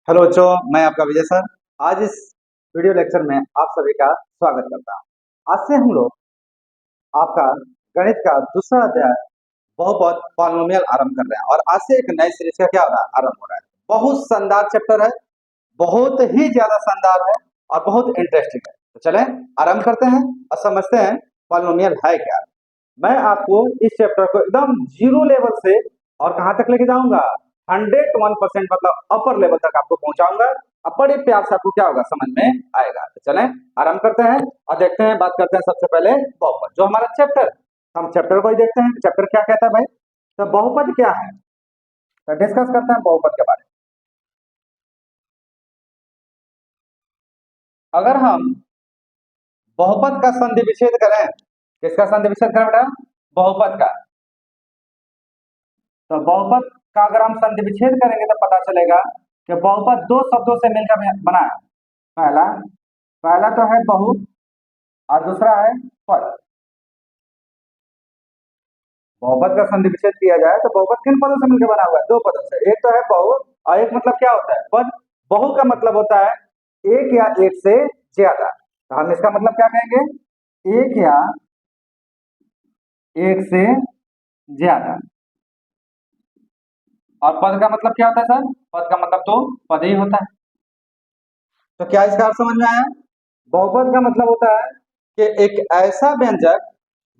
Hello बच्चों, मैं आपका विजय सर। आज इस वीडियो लेक्चर में आप सभी का स्वागत करता हूँ। आज से हम लोग आपका गणित का दूसरा अध्याय बहुपद पॉलिनोमियल आरंभ कर रहे हैं और आज से एक नई सीरीज का क्या हो रहा है, आरंभ हो रहा है। बहुत शानदार चैप्टर है, बहुत ही ज्यादा शानदार है और बहुत इंटरेस्टिंग है। तो चलें आरंभ करते हैं और समझते हैं पॉलिनोमियल है क्या। मैं आपको इस चैप्टर को एकदम जीरो लेवल से और कहां तक लेके जाऊंगा, 101% मतलब अपर लेवल तक आपको पहुंचाऊंगा। अब बड़े प्यार से आपको क्या होगा, समझ में आएगा। तो चलें आरंभ करते हैं और देखते हैं, बात करते हैं सबसे पहले बहुपद, जो हमारा चैप्टर, हम चैप्टर को ही देखते हैं। चैप्टर क्या कहता है भाई, तो बहुपद क्या है, तो डिस्कस करते हैं बहुपद के बारे में। अगर हम बहुपद का संधि विच्छेद करें, किसका संधि विच्छेद करें बेटा, बहुपद का। तो बहुपद का अगर हम संधि विच्छेद करेंगे तो पता चलेगा कि बहुपद दो शब्दों से मिलकर बना है। पहला पहला तो है बहु और दूसरा है पद। बहुपद का संधि विच्छेद किया जाए तो बहुपद किन पदों से मिलकर बना हुआ है, दो पदों से। एक तो है बहु और एक मतलब क्या होता है, पद। बहु का मतलब होता है एक या एक से ज्यादा, तो हम इसका मतलब क्या कहेंगे, एक या एक से ज्यादा। और पद का मतलब क्या होता है सर, पद का मतलब तो पद ही होता है। तो क्या इसका अर्थ समझ में आया। बहुपद का मतलब होता है कि एक ऐसा व्यंजक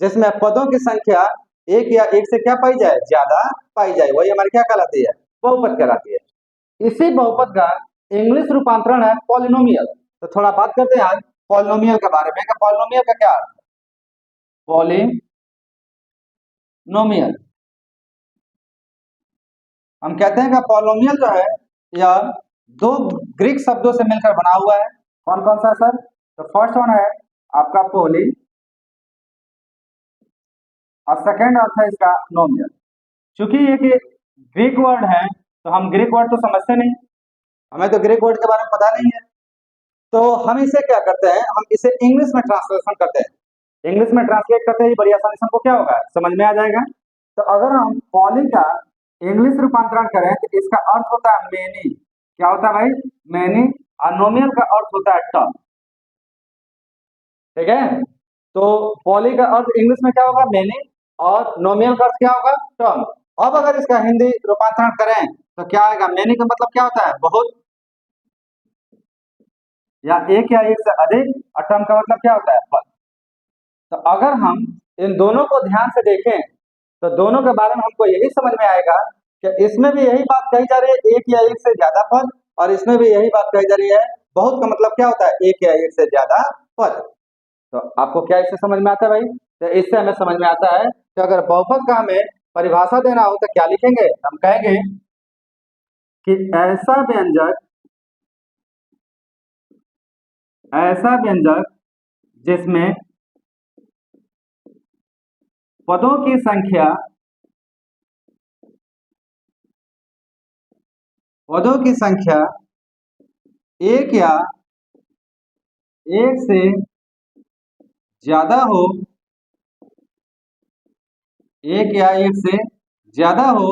जिसमें पदों की संख्या एक या एक से क्या पाई जाए, ज्यादा पाई जाए, वही हमारी क्या कहलाती है, बहुपद कहलाती है। इसी बहुपद का इंग्लिश रूपांतरण है पॉलिनोमियल। तो थोड़ा बात करते हैं आज पॉलिनोमियल के बारे में। पॉलिनोमियल का क्या अर्थ है, पॉलिनोमियल हम कहते हैं कि पॉलिनोमियल जो है यह दो ग्रीक शब्दों से मिलकर बना हुआ है। कौन कौन सा सर, तो फर्स्ट वन है आपका पोली और सेकेंड अर्थ है इसका नोमियल। चूंकि ये कि ग्रीक वर्ड है तो हम ग्रीक वर्ड तो समझते नहीं, हमें तो ग्रीक वर्ड के बारे में पता नहीं है। तो हम इसे क्या करते हैं, हम इसे इंग्लिश में ट्रांसलेशन करते हैं। इंग्लिश में ट्रांसलेट करते ही बड़ी आसानी से हमको क्या होगा, समझ में आ जाएगा। तो अगर हम पॉली का इंग्लिश रूपांतरण करें तो इसका अर्थ होता है मेनी। क्या होता है भाई, मेनी। और नोमियल का अर्थ होता है टर्म। ठीक है, तो पॉली का अर्थ इंग्लिश में क्या होगा, मेनी, और नोमियल का अर्थ क्या होगा, टर्म। अब अगर इसका हिंदी रूपांतरण करें तो क्या आएगा, मेनी का मतलब क्या होता है, बहुत या एक से अधिक, और टर्म का मतलब क्या होता है, पद। तो अगर हम इन दोनों को ध्यान से देखें तो दोनों के बारे में हमको यही समझ में आएगा कि इसमें भी यही बात कही जा रही है, एक या एक से ज्यादा पद, और इसमें भी यही बात कही जा रही है, बहुत का मतलब क्या होता है, एक या एक से ज्यादा पद। तो आपको क्या इससे समझ में आता है भाई, तो इससे हमें समझ में आता है कि अगर बहुपद का हमें परिभाषा देना हो तो क्या लिखेंगे, हम कहेंगे कि ऐसा व्यंजक जिसमें पदों की संख्या एक या एक से ज्यादा हो, एक या एक से ज्यादा हो,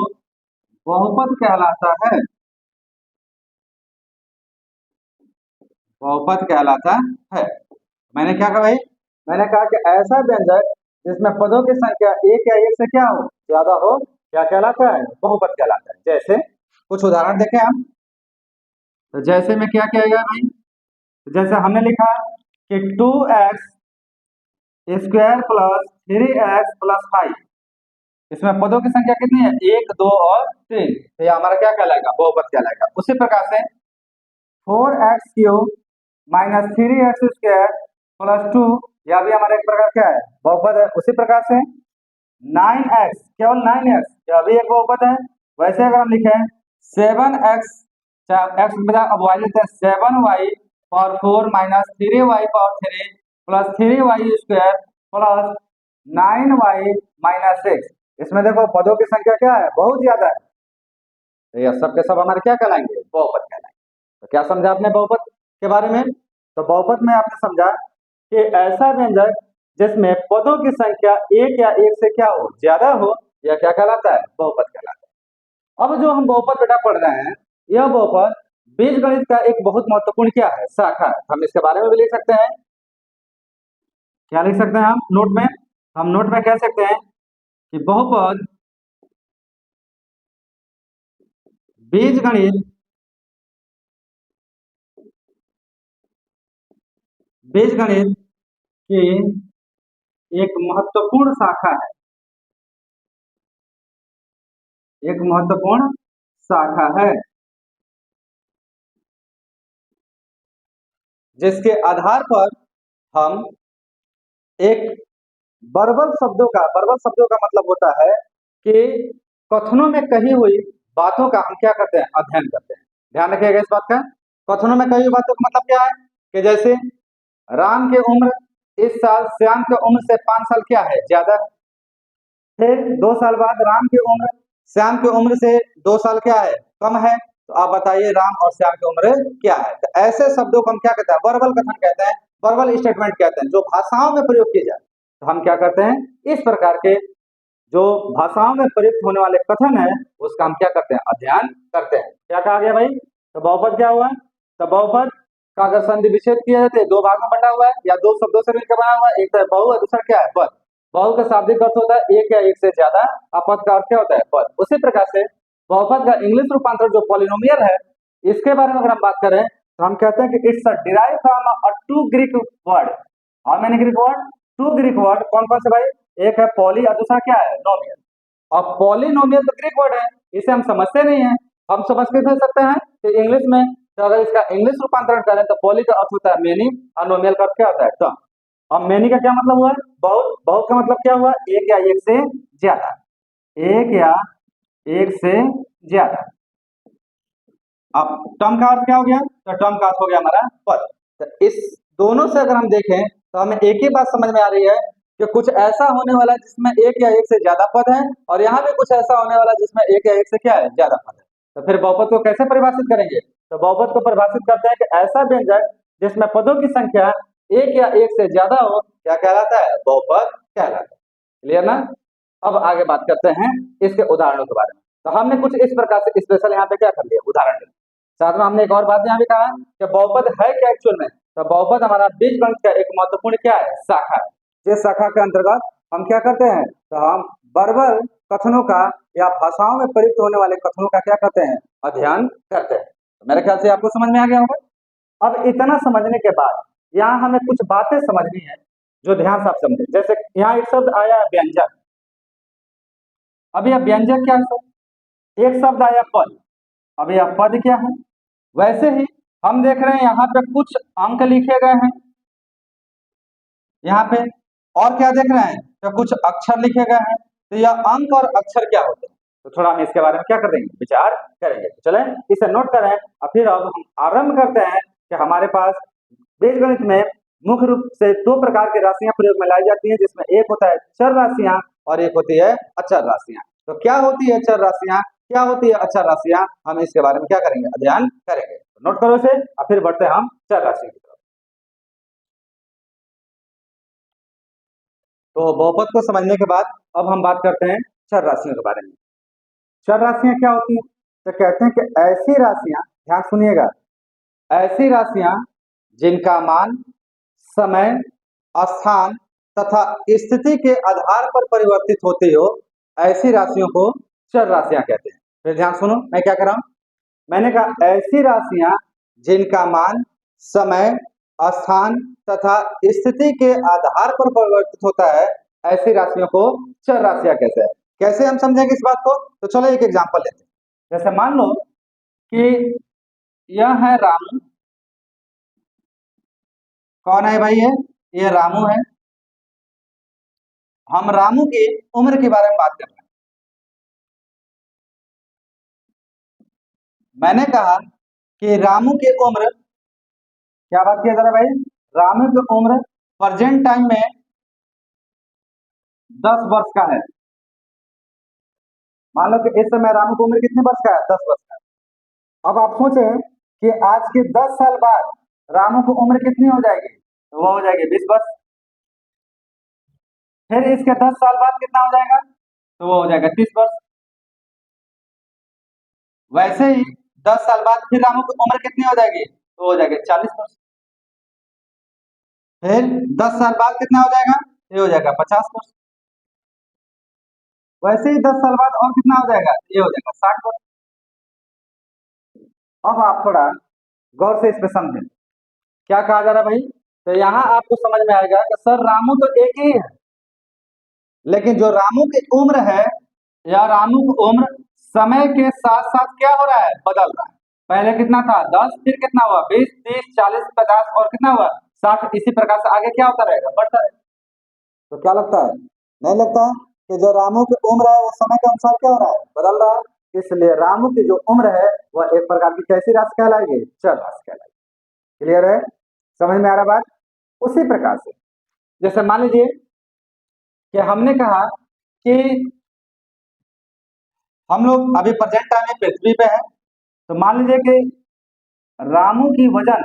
बहुपद कहलाता है, बहुपद कहलाता है। मैंने क्या कहा भाई, मैंने कहा कि ऐसा व्यंजक जिसमें पदों की संख्या एक या एक से क्या हो, ज्यादा हो, क्या कहलाता है, बहुपद कहलाता है। जैसे कुछ उदाहरण देखें हम, तो जैसे में क्या किया गया भाई, तो जैसे हमने लिखा कि 2x square plus 3x plus 5, इसमें पदों की संख्या कितनी है, एक, दो और तीन, तो ये हमारा क्या कहलाएगा, बहुपद कहलाएगा। उसी प्रकार से 4x³ माइनस 3x² प्लस 2, यह भी हमारा एक प्रकार क्या है, बहुपद है। उसी प्रकार से 9x, केवल 9x, यह भी एक बहुपद है। वैसे अगर हम लिखें 7x, एक्स बजा अब y लेते हैं, 7y power 4 minus 3y power 3 plus 3y² plus 9y minus 6, इसमें देखो पदों की संख्या क्या है, बहुत ज्यादा है, तो ये सब के सब हमारे क्या कहलाएंगे, बहुपद कहलाएंगे। तो क्या समझा आपने बहुपद के बारे में, तो बहुपद में आपने समझा कि ऐसा व्यंजक जिसमें पदों की संख्या एक या एक से क्या हो, ज्यादा हो, यह क्या कहलाता है, बहुपद कहलाता है। अब जो हम बहुपद बेटा पढ़ रहे हैं, यह बहुपद बीजगणित का एक बहुत महत्वपूर्ण क्या है, शाखा है। हम इसके बारे में भी लिख सकते हैं। क्या लिख सकते हैं हम नोट में? हम नोट में कह सकते हैं कि बहुपद बीजगणित बीजगणित की एक महत्वपूर्ण शाखा है, एक महत्वपूर्ण शाखा है, जिसके आधार पर हम एक वर्बल शब्दों का मतलब होता है कि कथनों में कही हुई बातों का हम क्या करते हैं, अध्ययन करते हैं। ध्यान रखिएगा इस बात का। कथनों में कही हुई बातों का मतलब क्या है कि जैसे राम की उम्र इस साल श्याम की उम्र से 5 साल क्या है, ज्यादा है। फिर 2 साल बाद राम की उम्र श्याम की उम्र से 2 साल क्या है, कम है। तो आप बताइए राम और श्याम की उम्र क्या है। तो ऐसे शब्दों को हम क्या कहते हैं, वर्बल कथन कहते हैं, वर्बल स्टेटमेंट कहते हैं, जो भाषाओं में प्रयोग किए जाए। तो हम क्या करते हैं, इस प्रकार के जो भाषाओं में प्रयुक्त होने वाले कथन है उसका हम क्या करते हैं, अध्ययन करते हैं। क्या कहा गया भाई? तो बहुपद क्या हुआ? तो बहुपद का अगर संधि विच्छेद किया जाए तो 2 भागों में बटा हुआ है या 2 शब्दों से मिलकर बना हुआ है। एक तो बहु है, दूसरा क्या है, पद। बहु का शाब्दिक अर्थ होता है एक या एक से ज्यादा, और पद का अर्थ क्या होता है, पद। उसी प्रकार से बहुपद का इंग्लिश रूपांतरण जो पॉलिनोमियल है, इसके बारे में अगर हम बात करें तो हम कहते हैं कि it's a derive from a two Greek word. How many Greek word? 2 Greek word. कौन कौन से भाई? एक है पॉली और दूसरा क्या है, नोमियल। अब पॉलिनोमियल तो ग्रीक वर्ड है, इसे हम समझते नहीं है। हम समझ के दे सकते हैं कि इंग्लिश में, तो अगर इसका इंग्लिश रूपांतरण करें तो पॉली का अर्थ होता है मेनी और नोमियल का अर्थ क्या होता है, टर्म। अब मेनी का क्या मतलब हुआ? बहुत। बहुत का मतलब क्या हुआ? एक या एक से ज्यादा, एक या एक से ज्यादा। अब टर्म का अर्थ क्या हो गया? तो टर्म का अर्थ हो गया हमारा पद। तो इस दोनों से अगर हम देखें तो हमें एक ही बात समझ में आ रही है कि कुछ ऐसा होने वाला है जिसमें एक या एक से ज्यादा पद है, और यहाँ भी कुछ ऐसा होने वाला है जिसमें एक या एक से क्या है, ज्यादा पद है। तो फिर बहुपद को कैसे परिभाषित करेंगे? तो बहुपद को परिभाषित करते हैं कि ऐसा व्यंजक जिसमें पदों की संख्या एक या एक से ज्यादा हो, क्या कहलाता है, बहुपद कहलाता है। क्लियर ना? अब आगे बात करते हैं इसके उदाहरणों के बारे में। तो हमने कुछ इस प्रकार से स्पेशल यहाँ पे क्या कर लिया, उदाहरण लिया। साथ में हमने एक और बात यहाँ भी कहा कि बहुपद है क्या एक्चुअल में। तो बहुपद हमारा बीजगणित का एक महत्वपूर्ण क्या है, शाखा है। जिस शाखा के अंतर्गत हम क्या करते हैं, तो हम वर्बल कथनों का या भाषाओं में प्रयुक्त होने वाले कथनों का क्या करते हैं, अध्ययन करते हैं। तो मेरे ख्याल से आपको समझ में आ गया होगा। अब इतना समझने के बाद यहाँ हमें कुछ बातें समझनी है जो ध्यान से आप समझे। जैसे यहाँ एक शब्द आया व्यंजक। अब यह व्यंजक क्या है सर? एक शब्द आया पद। अब यह पद क्या है? वैसे ही हम देख रहे हैं यहाँ पे कुछ अंक लिखे गए हैं, यहाँ पे और क्या देख रहे हैं, तो कुछ अक्षर लिखे गए हैं। तो यह अंक और अक्षर क्या होते हैं, तो थोड़ा हम इसके बारे में क्या करेंगे, विचार करेंगे। तो चलें इसे नोट करें और फिर अब हम आरंभ करते हैं कि हमारे पास बीजगणित में मुख्य रूप से 2 प्रकार की राशियां प्रयोग में लाई जाती हैं, जिसमें एक होता है चर राशियां और एक होती है अचर राशियां। तो क्या होती है चर राशियां, क्या होती है अचर राशियां, हम इसके बारे में क्या करेंगे, अध्ययन करेंगे। तो नोट करो इसे और फिर बढ़ते हैं हम चर राशियों की तरफ। तो बहुपद को समझने के बाद अब हम बात करते हैं चर राशियों के बारे में। चर राशियां क्या होती हैं? तो कहते हैं कि ऐसी राशियां, ध्यान सुनिएगा, ऐसी राशियां जिनका मान समय, स्थान तथा स्थिति के आधार पर परिवर्तित होती हो, ऐसी राशियों को चर राशियां कहते हैं। फिर ध्यान सुनो, मैं क्या कर रहा हूं, मैंने कहा ऐसी राशियां जिनका मान समय, स्थान तथा स्थिति के आधार पर परिवर्तित होता है, ऐसी राशियों को चर राशियां कहते हैं। कैसे हम समझेंगे इस बात को? तो चलो एक एग्जांपल लेते हैं। जैसे मान लो कि यह है रामू। कौन है भाई? ये रामू है। हम रामू की उम्र के बारे में बात कर रहे हैं। मैंने कहा कि रामू की उम्र, क्या बात किया जा रहा है भाई, रामू की उम्र प्रेजेंट टाइम में 10 वर्ष का है। मान लो कि इस समय रामू की उम्र कितने वर्ष का है, 10 वर्ष का है। अब आप सोचें कि आज के 10 साल बाद रामू की उम्र कितनी हो जाएगी, तो वो हो जाएगी 20 वर्ष। फिर इसके 10 साल बाद कितना हो जाएगा, तो वो हो जाएगा 30 वर्ष। वैसे ही 10 साल बाद फिर रामू की उम्र कितनी हो जाएगी, तो हो जाएगी 40%। फिर 10 साल बाद कितना हो जाएगा, ये हो जाएगा 50%। वैसे ही 10 साल बाद और कितना हो जाएगा, ये हो जाएगा 60%। अब आप थोड़ा गौर से इस पे समझें क्या कहा जा रहा है भाई। तो यहाँ आपको समझ में आएगा कि सर रामू तो एक ही है, लेकिन जो रामू की उम्र है या रामू की उम्र समय के साथ साथ क्या हो रहा है, बदल रहा है। पहले कितना था 10, फिर कितना हुआ 20, 30, 40, 50 और कितना हुआ 60। इसी प्रकार से आगे क्या होता रहेगा, बढ़ता रहेगा। तो क्या लगता है, नहीं लगता है कि जो रामू की उम्र है वो समय के अनुसार क्या हो रहा है, बदल रहा है। इसलिए रामू की जो उम्र है वह एक प्रकार की कैसी राशि कहलाएगी, चर राशि कहलाएगी। क्लियर है, समझ में आ रहा बात। उसी प्रकार से जैसे मान लीजिए कि हमने कहा कि हम लोग अभी प्रेजेंट टाइम में पृथ्वी पे हैं, तो मान लीजिए कि रामू की वजन,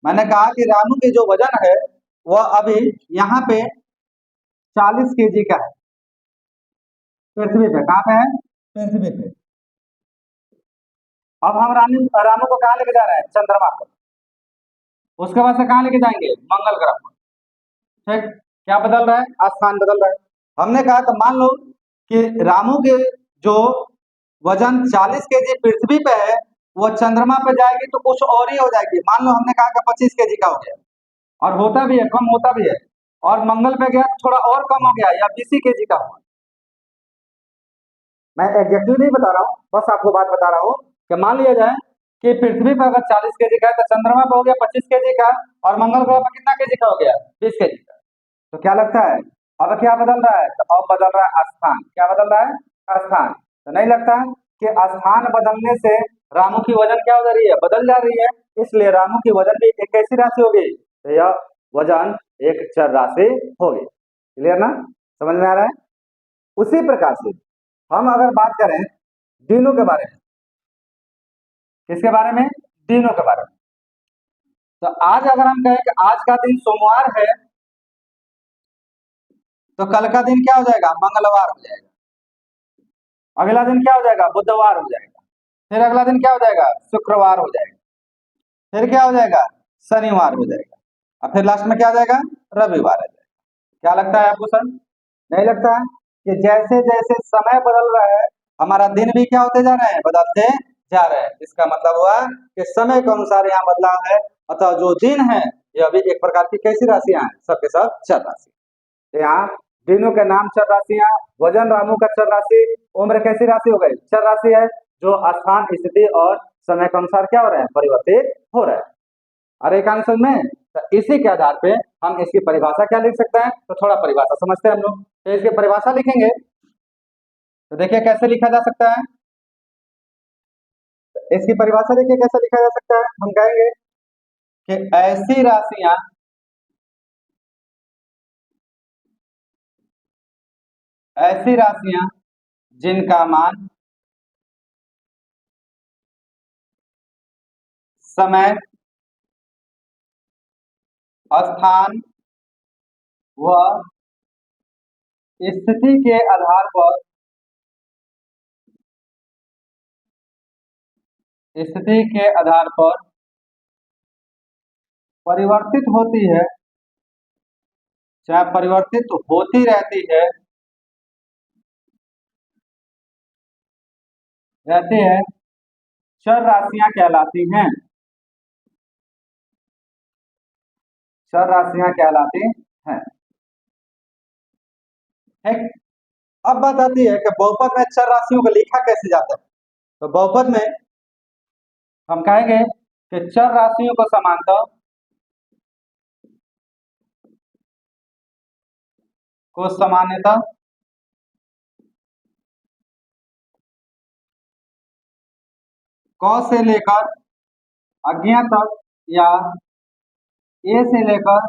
मैंने कहा कि रामू की जो वजन है वह अभी यहाँ पे 40 kg का है, पृथ्वी पे। कहाँ पे है, पृथ्वी पे। अब हम रामू को कहाँ लेके जा रहे हैं, चंद्रमा पर। उसके बाद से कहाँ लेके जाएंगे, मंगल ग्रह पर। ठीक, क्या बदल रहा है, स्थान बदल रहा है। हमने कहा तो मान लो कि रामू के जो वजन 40 kg पृथ्वी पे है, वो चंद्रमा पे जाएगी तो कुछ और ही हो जाएगी। मान लो हमने कहा कि 25 kg का हो गया, और होता भी है, कम होता भी है। और मंगल पे गया तो थोड़ा और कम हो गया, या 20 kg का हुआ। मैं एग्जैक्टली नहीं बता रहा हूँ, बस आपको बात बता रहा हूँ कि मान लिया जाए कि पृथ्वी पर अगर 40 kg का है तो चंद्रमा पर हो गया 25 kg का, और मंगल ग्रह पर कितना केजी का हो गया, 20 kg का। तो क्या लगता है अब क्या बदल रहा है, तो अब बदल रहा है स्थान। क्या बदल रहा है, स्थान। तो नहीं लगता कि स्थान बदलने से रामू की वजन क्या हो रही है, बदल जा रही है। इसलिए रामू की वजन भी एक कैसी राशि होगी, तो यह वजन एक चर राशि होगी। क्लियर ना, समझ में आ रहा है। उसी प्रकार से हम अगर बात करें दिनों के बारे में, किसके बारे में, दिनों के बारे में। तो आज अगर हम कहें कि आज का दिन सोमवार है, तो कल का दिन क्या हो जाएगा, मंगलवार हो जाएगा। अगला दिन क्या हो जाएगा, बुधवार हो जाएगा। फिर अगला दिन क्या हो जाएगा, शुक्रवार हो जाएगा। फिर क्या हो जाएगा, शनिवार हो जाएगा। और फिर लास्ट में क्या आ जाएगा, रविवार आ जाएगा। क्या लगता है आपको सर, नहीं लगता है कि जैसे जैसे समय बदल रहा है हमारा दिन भी क्या होते जा रहे हैं, बदलते जा रहे हैं। इसका मतलब हुआ कि समय के अनुसार यहाँ बदलाव है। अतः जो दिन है यह भी एक प्रकार की कैसी राशियां हैं, सबके सब चर राशि। तो यहाँ दिनों के नाम चर राशियां, वजन रामू का चर राशि, उम्र कैसी राशि हो गई, चर राशि है, जो स्थान स्थिति और समय के अनुसार क्या हो रहे हैं, परिवर्तित हो रहे हैं। अरे कहानी समझ में। तो इसी के आधार पे हम इसकी परिभाषा क्या लिख सकते हैं, तो थोड़ा परिभाषा समझते हैं हम लोग। तो इसकी परिभाषा लिखेंगे तो देखिए कैसे लिखा जा सकता है। तो इसकी परिभाषा देखिए कैसे लिखा जा सकता है। हम कहेंगे कि ऐसी राशियां जिनका मान समय, स्थान व स्थिति के आधार पर, स्थिति के आधार पर परिवर्तित होती है, चाहे परिवर्तित होती रहती है, चर राशियां कहलाती हैं, चर राशियां कहलाती हैं। ठीक। अब बात आती है कि बहुपद में चर राशियों को लिखा कैसे जाता है। तो बहुपद में हम कहेंगे कि चर राशियों को समानतः को सामान्यतः क से लेकर अज्ञा तक या ए से लेकर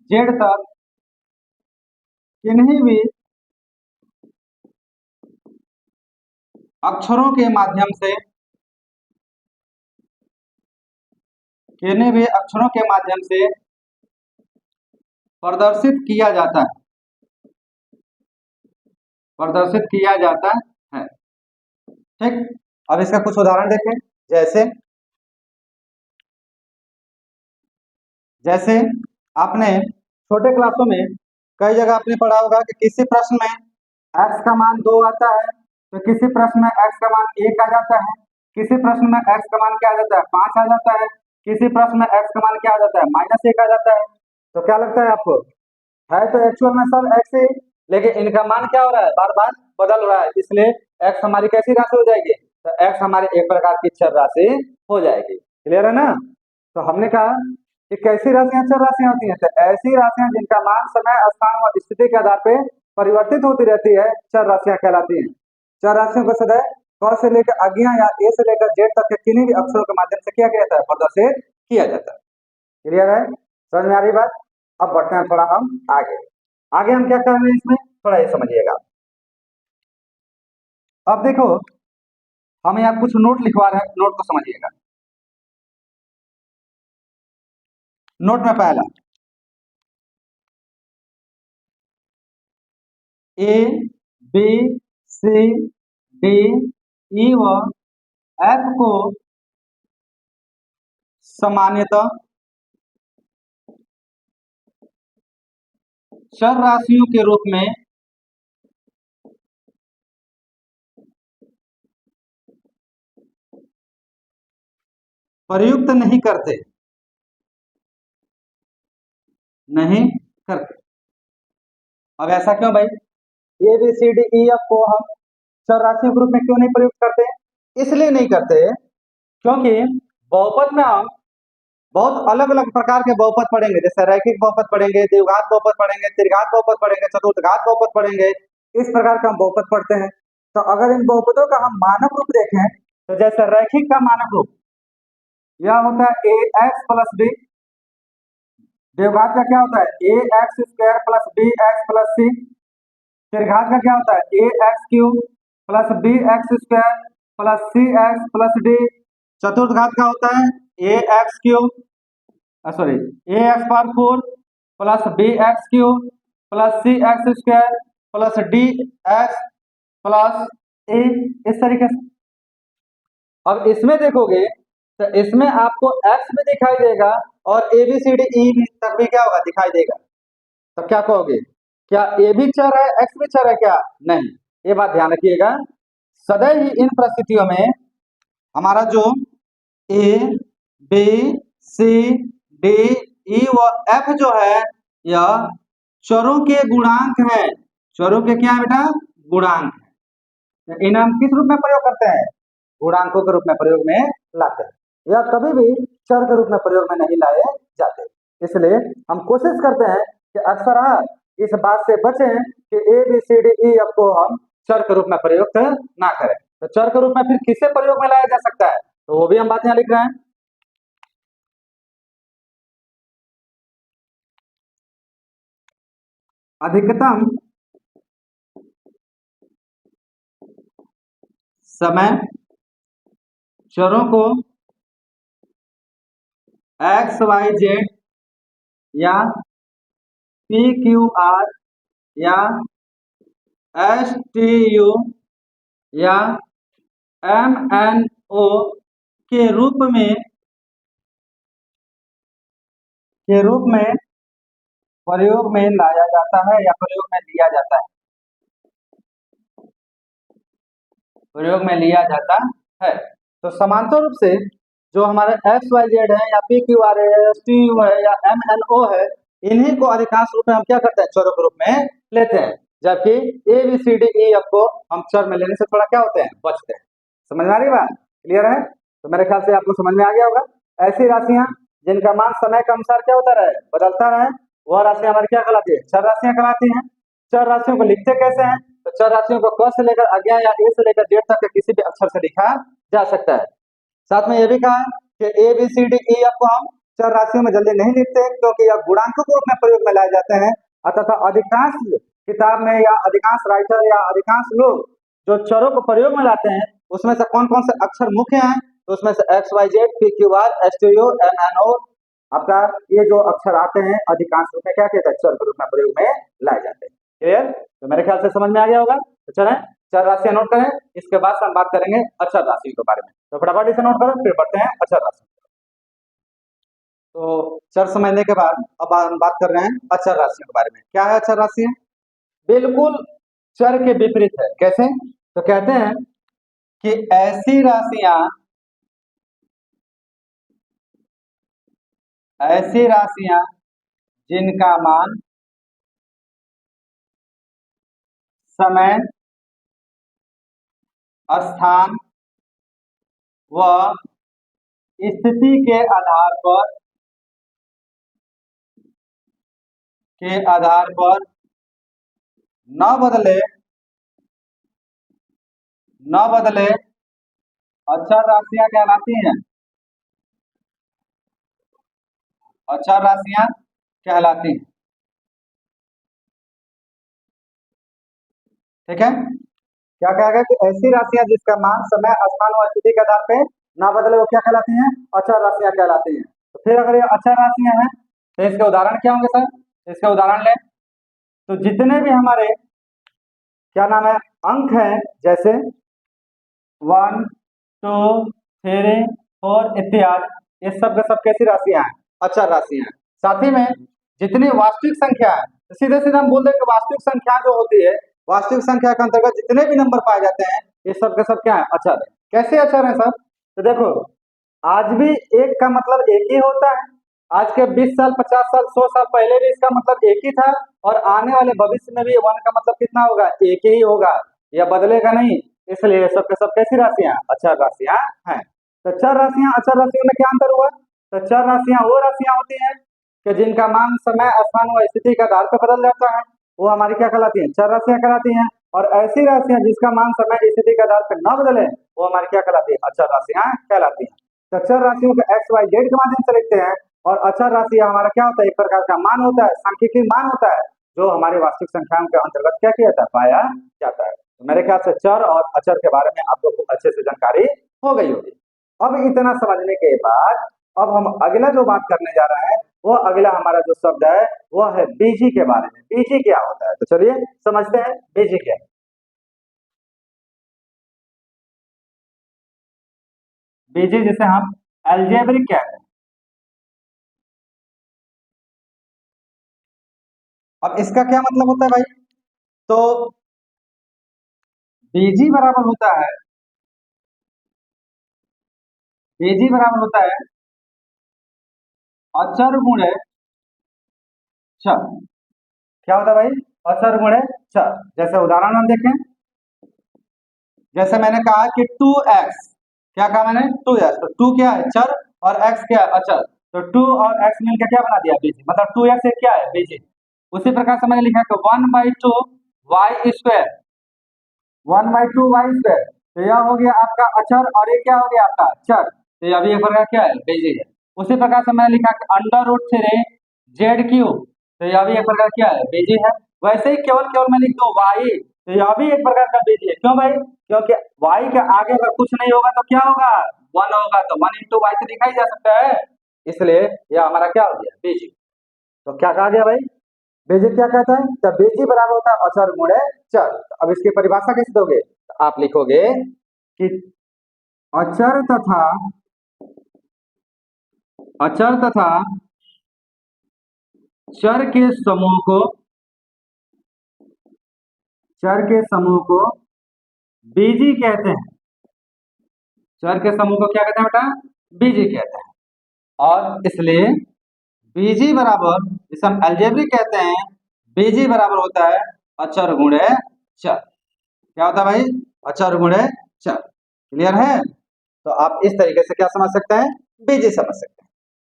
जेड तक किन्हीं भी अक्षरों के माध्यम से, किन्हीं भी अक्षरों के माध्यम से प्रदर्शित किया जाता है, प्रदर्शित किया जाता है। ठीक, अब इसका कुछ उदाहरण देखें। जैसे जैसे आपने छोटे क्लासों में कई जगह आपने पढ़ा होगा कि किसी प्रश्न में x का मान 2 आता है, तो किसी प्रश्न में x का मान 1 आ जाता है, किसी प्रश्न में x का मान क्या आ जाता है 5 आ जाता है, किसी प्रश्न में x का मान क्या आ जाता है -1 आ जाता है। तो क्या लगता है आपको, है तो एक्चुअल में सब x ही, लेकिन इनका मान क्या हो रहा है, बार बार बदल रहा है, इसलिए x हमारी कैसी राशि हो जाएगी, तो x हमारे एक प्रकार की चर राशि हो जाएगी। क्लियर है ना। तो हमने कहा कि कैसी राशियां चर राशियां होती हैं, तो ऐसी राशियां जिनका मान समय स्थान और स्थिति के आधार पे परिवर्तित होती रहती है, चर राशियां कहलाती हैं। चर राशियों को सदैव क से लेकर अज्ञा या ए से लेकर जेड तक के किन्हीं भी अक्षरों के माध्यम से क्या जाता है, प्रदर्शित किया जाता है। क्लियर है, समझ में आ रही बात। अब बढ़ते हैं थोड़ा हम आगे। आगे हम क्या कर रहे हैं इसमें, थोड़ा ये समझिएगा। अब देखो हम यहाँ कुछ नोट लिखवा रहे हैं, नोट को समझिएगा। नोट में पहला ए बी सी डी ई व एफ को सामान्यतः चर राशियों के रूप में प्रयुक्त नहीं करते, नहीं करते। अब ऐसा क्यों भाई, A B C D E F को हम चर राशियों के रूप में क्यों नहीं प्रयुक्त करते, इसलिए नहीं करते क्योंकि बहुपद में हम बहुत अलग अलग प्रकार के बहुपद पढ़ेंगे, जैसे रैखिक बहुपद पढ़ेंगे, द्विघात बहुपद पढ़ेंगे, त्रिघात बहुपद पढ़ेंगे, चतुर्थघात बहुपद पढ़ेंगे, इस प्रकार का हम बहुपद पढ़ते हैं। तो अगर इन बहुपदों का हम मानक रूप देखें, तो जैसे रैखिक का मानक रूप यह होता है ए एक्स प्लस बी, द्विघात का क्या होता है a x square plus b x plus c, त्रिघात का क्या होता है a x cube plus b x square plus c x plus d, चतुर्थ घात का होता है a x cube sorry a x power 4 plus b x cube plus c x square plus d x plus a, इस तरीके से। अब इसमें देखोगे तो इसमें आपको एक्स भी दिखाई देगा और ए बी सी डी ई तक भी क्या होगा, दिखाई देगा। तो क्या कहोगे, क्या ए भी चर है एक्स भी चर है क्या, नहीं। ये बात ध्यान रखिएगा, सदैव ही इन परिस्थितियों में हमारा जो ए बी सी डी ई व एफ जो है यह चरों के गुणांक है, चरों के क्या है बेटा, गुणांक है। इन्हें हम किस रूप में प्रयोग करते हैं, गुणांकों के रूप में प्रयोग में लाते हैं, या कभी भी चर के रूप में प्रयोग में नहीं लाए जाते। इसलिए हम कोशिश करते हैं कि अक्सर इस बात से बचें कि A B C D E F को हम चर के रूप में प्रयोग ना करें। तो चर के रूप में फिर किसे प्रयोग में लाया जा सकता है, तो वो भी हम बात यहाँ लिख रहे हैं। अधिकतम समय चरों को एक्स वाई जेड या पी क्यू आर या एस टी यू या एम एन ओ के रूप में प्रयोग में लाया जाता है या प्रयोग में लिया जाता है, प्रयोग में लिया जाता है। तो समांतर रूप से जो हमारे एक्स वाई जेड है या पी क्यू आर है या एस टी यू है या एम एन ओ है, इन्हीं को अधिकांश रूप में हम क्या करते हैं, चरों के रूप में लेते हैं। जबकि A B C D E F को हम चर में लेने से थोड़ा क्या होते हैं, बचते हैं। समझ में आ रही बात, क्लियर है। तो मेरे ख्याल से आपको समझ में आ गया होगा। ऐसी राशियां जिनका मान समय के अनुसार क्या होता रहे, बदलता रहे, वह राशियां हमारी क्या कहलाती है, चर राशियां कहलाती हैं। चर राशियों को लिखते कैसे हैं, तो चर राशियों को क से लेकर अज्ञा या ए से लेकर जेड तक के किसी भी अक्षर से लिखा जा सकता है। साथ में यह भी कहा कि A B C D E F को हम चर राशियों में जल्दी नहीं लिखते क्योंकि यह गुणांकों के रूप में प्रयोग में लाए जाते हैं। अतः अधिकांश किताब में या अधिकांश राइटर या अधिकांश लोग जो चरों को प्रयोग में लाते हैं उसमें से कौन कौन से अक्षर मुख्य हैं, तो उसमें से X Y Z P Q R S T U M N O आपका ये जो अक्षर आते हैं अधिकांश रूप में क्या कहते हैं, चर के रूप में प्रयोग में लाए जाते हैं। क्लियर, तो मेरे ख्याल से समझ में आ गया होगा। तो चलें चर राशियां नोट करें, इसके बाद से हम बात करेंगे अचर राशियों के बारे में। तो फटाफट इसे नोट करो, फिर बढ़ते हैं अचर राशि। तो चर समझने के बाद अब हम बात कर रहे हैं अचर राशियों के बारे में। क्या है अचर राशियां? बिल्कुल चर के विपरीत है। कैसे? तो कहते हैं कि ऐसी राशियां जिनका मान समय, स्थान व स्थिति के आधार पर न बदले अचर राशियां कहलाती हैं। अचर राशियां कहलाती हैं। ठीक है, क्या कहा गया कि ऐसी राशियां जिसका मान समय, स्थान और स्थिति के आधार पर ना बदले वो क्या कहलाती हैं? अचर राशियां कहलाती हैं। तो फिर अगर ये अचर राशियां हैं तो इसके उदाहरण क्या होंगे सर? इसके उदाहरण लें तो जितने भी हमारे क्या नाम है अंक हैं, जैसे 1, 2, 3, 4 इत्यादि, ये सब के सब कैसी राशियां हैं? अचर राशियां हैं। साथ ही में जितनी वास्तविक संख्या है, तो सीधे सीधे हम बोल दें कि वास्तविक संख्या जो होती है, वास्तविक संख्या के अंतर्गत जितने भी नंबर पाए जाते हैं, ये सब के सब क्या है? अचर है। कैसे अचर है सर? तो देखो, आज भी एक का मतलब एक ही होता है। आज के 20 साल, 50 साल, 100 साल पहले भी इसका मतलब एक ही था, और आने वाले भविष्य में भी 1 का मतलब कितना होगा? एक ही होगा, यह बदलेगा नहीं। इसलिए सब के सब कैसी राशियां? अचर राशियां हैं। तो चर राशियां, अचर राशियों में क्या अंतर हुआ? तो चर राशियां वो राशियां होती हैं कि जिनका मान समय, स्थान व स्थिति के आधार पर बदल जाता है, वो हमारी क्या कहलाती हैं? चर राशियां कहलाती हैं। और ऐसी राशियां जिसका मान समय, स्थिति के आधार पर न बदले, वो हमारी क्या कहलाती है? अचर राशियां कहलाती हैं। तो चर राशियों को एक्स वाई जेड के माध्यम से लिखते हैं, और अचर राशि हमारा क्या होता है? एक प्रकार का मान होता है, सांख्यिकी मान होता है, जो हमारे वास्तविक संख्याओं के अंतर्गत क्या किया जाता है? पाया जाता है। तो मेरे ख्याल से चर और अचर के बारे में आप लोग को अच्छे से जानकारी हो गई होगी। अब इतना समझने के बाद अब हम अगला जो बात करने जा रहे हैं, वो अगला हमारा जो शब्द है वो है बीजी के बारे में। बीजी क्या होता है? तो चलिए समझते हैं बीजी क्या है। बीजी जिसे हम अलजेब्रिक कहते हैं। अब इसका क्या मतलब होता है भाई? तो बीजी बराबर होता है, बीजी बराबर होता है अचर गुणे चर। क्या होता है भाई? अचर गुणे चर। जैसे उदाहरण हम देखें, जैसे मैंने कहा कि 2x, क्या कहा मैंने? 2x, तो 2 क्या है? चर, और x क्या है? अचर। तो 2 और x मिलकर क्या बना दिया? बीजी। मतलब 2x एक क्या है? बीजी। उसी प्रकार से मैंने लिखा कि 1/2 y स्क्वायर, 1/2 वाई स्क्वायर। तो यह हो गया आपका अचर, और ये क्या हो गया आपका? चर। तो यह भी एक प्रकार क्या है? बेजी है। उसी प्रकार से मैंने लिखा कि अंडर रूट 3 जेड क्यूब। तो यह भी एक प्रकार क्या है? बेजी है। वैसे ही केवल केवल मैं लिख दो वाई, तो यह भी एक प्रकार का बेजी है। क्यों भाई? क्योंकि वाई के आगे अगर कुछ नहीं होगा तो क्या होगा? 1 होगा, तो 1 × y तो लिखा ही जा सकता है। इसलिए यह हमारा क्या हो गया? बेजी। तो क्या कहा गया भाई? बेजी क्या कहता है? जब बेजी बराबर होता है अचर गुणे चर। तो अब इसकी परिभाषा कैसे दोगे? तो आप लिखोगे कि अचर तथा अचर तथा चर के समूह को चर के समूह को बीजी कहते हैं। चर के समूह को क्या कहते हैं बेटा? बीजी कहते हैं। और इसलिए बीजी बराबर, जिसे हम अलजेब्रिक कहते हैं, बीजी बराबर होता है अचर गुणे चर। क्या होता है भाई? अचर गुणे चर। क्लियर है? तो आप इस तरीके से क्या समझ सकते हैं? बीजी समझ सकते हैं।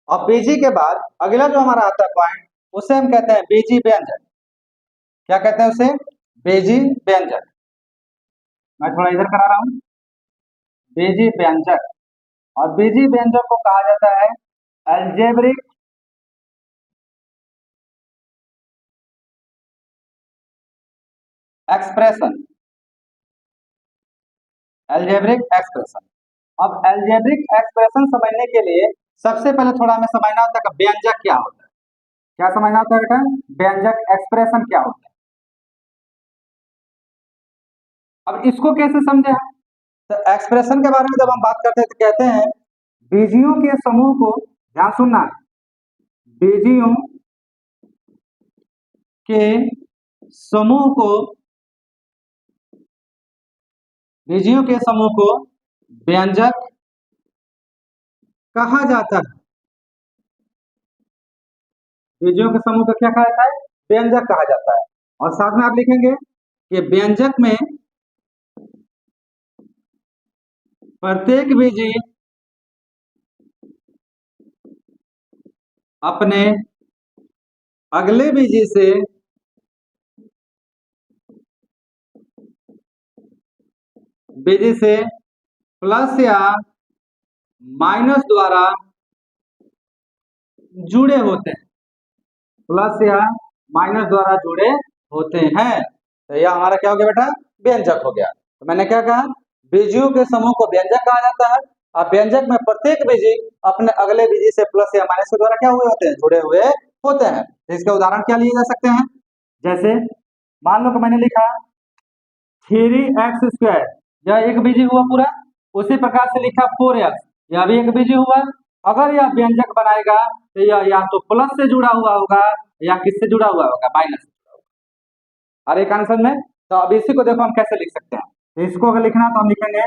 अब बीजी के बाद अगला जो हमारा आता है पॉइंट, उसे हम कहते हैं बीजी व्यंजक। क्या कहते हैं उसे? बीजी व्यंजक। मैं थोड़ा इधर करा रहा हूं, बीजी व्यंजक। और बीजी व्यंजक को कहा जाता है अलजेब्रिक एक्सप्रेशन। Algebraic expression. अब अलजेब्रिक एक्सप्रेशन समझने के लिए सबसे पहले थोड़ा हमें समझना होता है कि व्यंजक क्या होता है। क्या समझना होता है बेटा? व्यंजक एक्सप्रेशन क्या होता है। अब इसको कैसे समझे हम? तो एक्सप्रेशन के बारे में जब हम बात करते हैं तो कहते हैं बीजियों के समूह को, ध्यान सुनना, बीजियों के समूह को, बीजियों के समूह को व्यंजक कहा जाता है। बीजियों के समूह को क्या कहा जाता है? व्यंजक कहा जाता है। और साथ में आप लिखेंगे कि व्यंजक में प्रत्येक बीजी अपने अगले बीजी से प्लस या माइनस द्वारा जुड़े होते हैं, प्लस या माइनस द्वारा जुड़े होते हैं। तो यह हमारा क्या हो गया बेटा? व्यंजक हो गया। तो मैंने क्या कहा? बीजियों के समूह को व्यंजक कहा जाता है। अब व्यंजक में प्रत्येक बीजी अपने अगले बीजी से प्लस या माइनस के द्वारा क्या हुए होते हैं? जुड़े हुए होते हैं। तो इसके उदाहरण क्या लिए जा सकते हैं? जैसे मान लो कि मैंने लिखा 3x², यह एक बीजी हुआ पूरा। उसी प्रकार से लिखा 4x, यह भी एक बीजी हुआ। अगर यह व्यंजक बनाएगा तो यह या तो प्लस से जुड़ा हुआ होगा या किससे जुड़ा हुआ होगा? माइनस से जुड़ा होगा। अरे कनेक्शन में। तो अब इसी को देखो हम कैसे लिख सकते हैं। तो इसको अगर लिखना तो हम लिखेंगे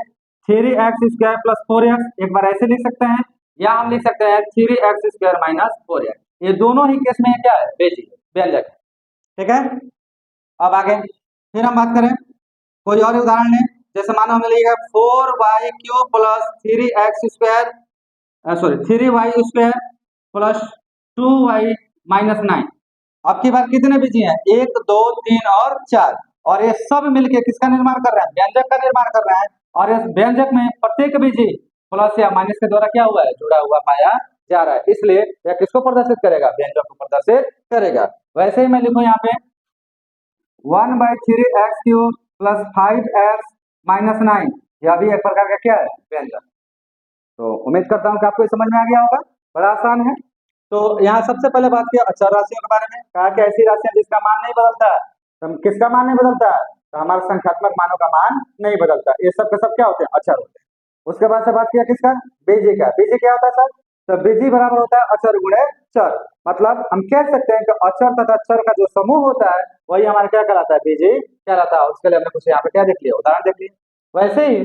3x² + 4x, एक बार ऐसे लिख सकते हैं, या हम लिख सकते हैं 3x² - 4x। ये दोनों ही केस में क्या है? बेजी व्यंजक है। ठीक है। अब आगे फिर हम बात करें, कोई और उदाहरण लें। जैसे मानो हमने लिखा 4y³ + 3y² + 2y - 9। अब की बात कितने बीजी हैं? 1, 2, 3 और 4। और ये सब मिलके किसका निर्माण कर रहे हैं? व्यंजक का निर्माण कर रहे हैं। और इस व्यंजक में प्रत्येक बीजी प्लस या माइनस के द्वारा क्या हुआ है? जुड़ा हुआ पाया जा रहा है। इसलिए यह किसको प्रदर्शित करेगा? व्यंजक को प्रदर्शित करेगा। वैसे ही मैं लिखूं यहाँ पे 1/3x³ + 5x - 9, यह भी एक प्रकार का क्या है? व्यंजक। तो उम्मीद करता हूं कि आपको समझ में आ गया होगा। बड़ा आसान है। तो यहाँ सबसे पहले बात किया अचर राशियों के बारे में। कहा कि ऐसी राशियां जिसका मान नहीं बदलता है। तो किसका मान नहीं बदलता है? तो हमारे संख्यात्मक मानों का मान नहीं बदलता। ये सब के सब क्या होते हैं? अचर होते हैं। उसके बाद से बात किया किसका? बीजी का। बीजी क्या होता है सर? तो बीजी बराबर होता है अचर गुणे चर। मतलब हम कह सकते हैं कि अचर तथा चर का जो समूह होता है वही हमारा क्या कहलाता है? बीजी कहलाता है। उसके लिए हमने कुछ यहाँ पे क्या देख लिया? उदाहरण देख लिया। वैसे ही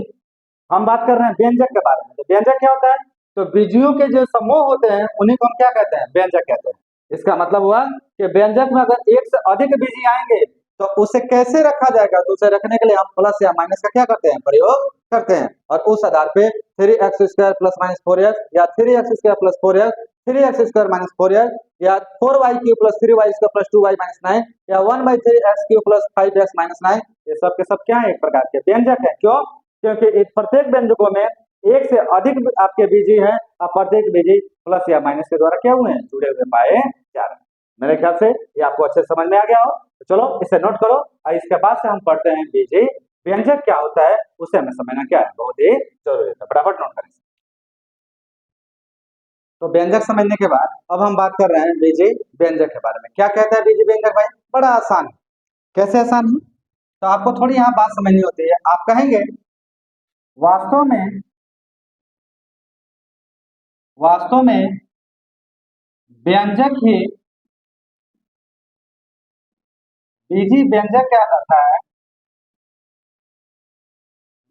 हम बात कर रहे हैं व्यंजक के बारे में। तो व्यंजक क्या होता है? तो बीजियों के जो समूह होते हैं उन्हीं को हम क्या कहते हैं? व्यंजक कहते हैं। इसका मतलब हुआ कि व्यंजक में अगर एक से अधिक बीजी आएंगे तो उसे कैसे रखा जाएगा? तो उसे रखने के लिए हम प्लस या माइनस का क्या करते हैं? प्रयोग करते हैं। और उस आधार पे 3x² + -4x या 3x² + 4x, 3x² - 4x या 4y³ + 3y² + 2y - 9 या 1/3x³ + 5x - 9, ये सब के सब क्या है? एक प्रकार के व्यंजक है। क्यों? क्योंकि इस प्रत्येक व्यंजकों में एक से अधिक आपके बीजी हैं और प्रत्येक बीजी प्लस या माइनस के द्वारा क्या हुए हैं? जुड़े हुए पाए जा रहे हैं। मेरे ख्याल से ये आपको अच्छे समझ में आ गया हो। तो चलो इसे नोट करो और इसके बाद से हम पढ़ते हैं बीजी व्यंजक क्या होता है, उसे हमें समझना क्या है? बहुत ही जरूरी है। फटाफट नोट करें। तो व्यंजक समझने के बाद अब हम बात कर रहे हैं बीजी व्यंजक के बारे में। क्या कहता है बीजी व्यंजक भाई? बड़ा आसान है। कैसे आसान है? तो आपको थोड़ी यहाँ बात समझनी होती है। आप कहेंगे वास्तव में व्यंजक ही बीजी व्यंजक क्या करता है?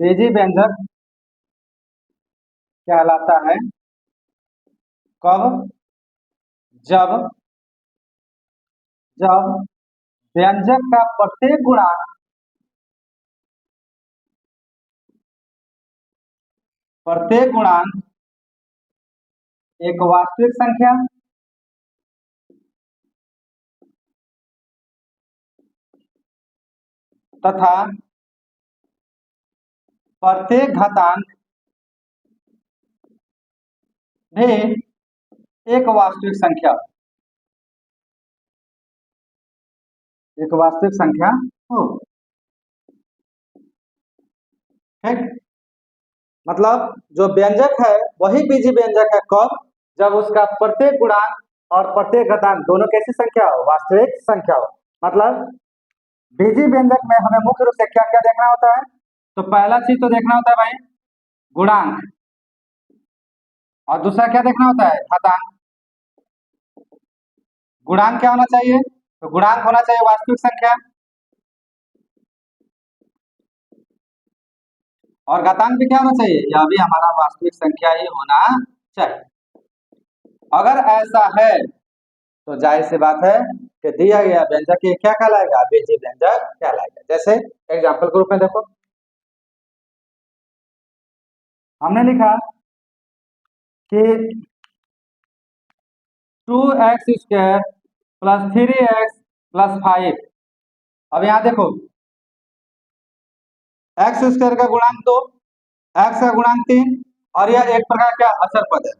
बीजी व्यंजक कहलाता है कब? जब जब व्यंजक का प्रत्येक गुणांक एक वास्तविक संख्या तथा प्रत्येक घातांक भी एक वास्तविक संख्या हो। ठीक। मतलब जो व्यंजक है वही बीजी व्यंजक है। कब? जब उसका प्रत्येक गुणांक और प्रत्येक घातांक दोनों कैसी संख्या हो? वास्तविक संख्या हो। मतलब बीजी व्यंजक में हमें मुख्य रूप से क्या क्या देखना होता है? तो पहला चीज तो देखना होता है भाई गुणांक, और दूसरा क्या देखना होता है घातांक। गुणांक क्या होना चाहिए, तो गुणांक होना चाहिए वास्तविक संख्या, और घातांक भी क्या होना चाहिए, यह भी हमारा वास्तविक संख्या ही होना चाहिए। अगर ऐसा है तो जाहिर सी बात है कि दिया गया व्यंजक ये क्या कहलाएगा, बीजीय व्यंजक कहलाएगा। जैसे एग्जाम्पल के रूप में देखो, हमने लिखा कि 2x² + 3x + 5। अब यहाँ देखो x² का गुणांक 2, x का गुणांक 3, और यह एक प्रकार का अचर पद है।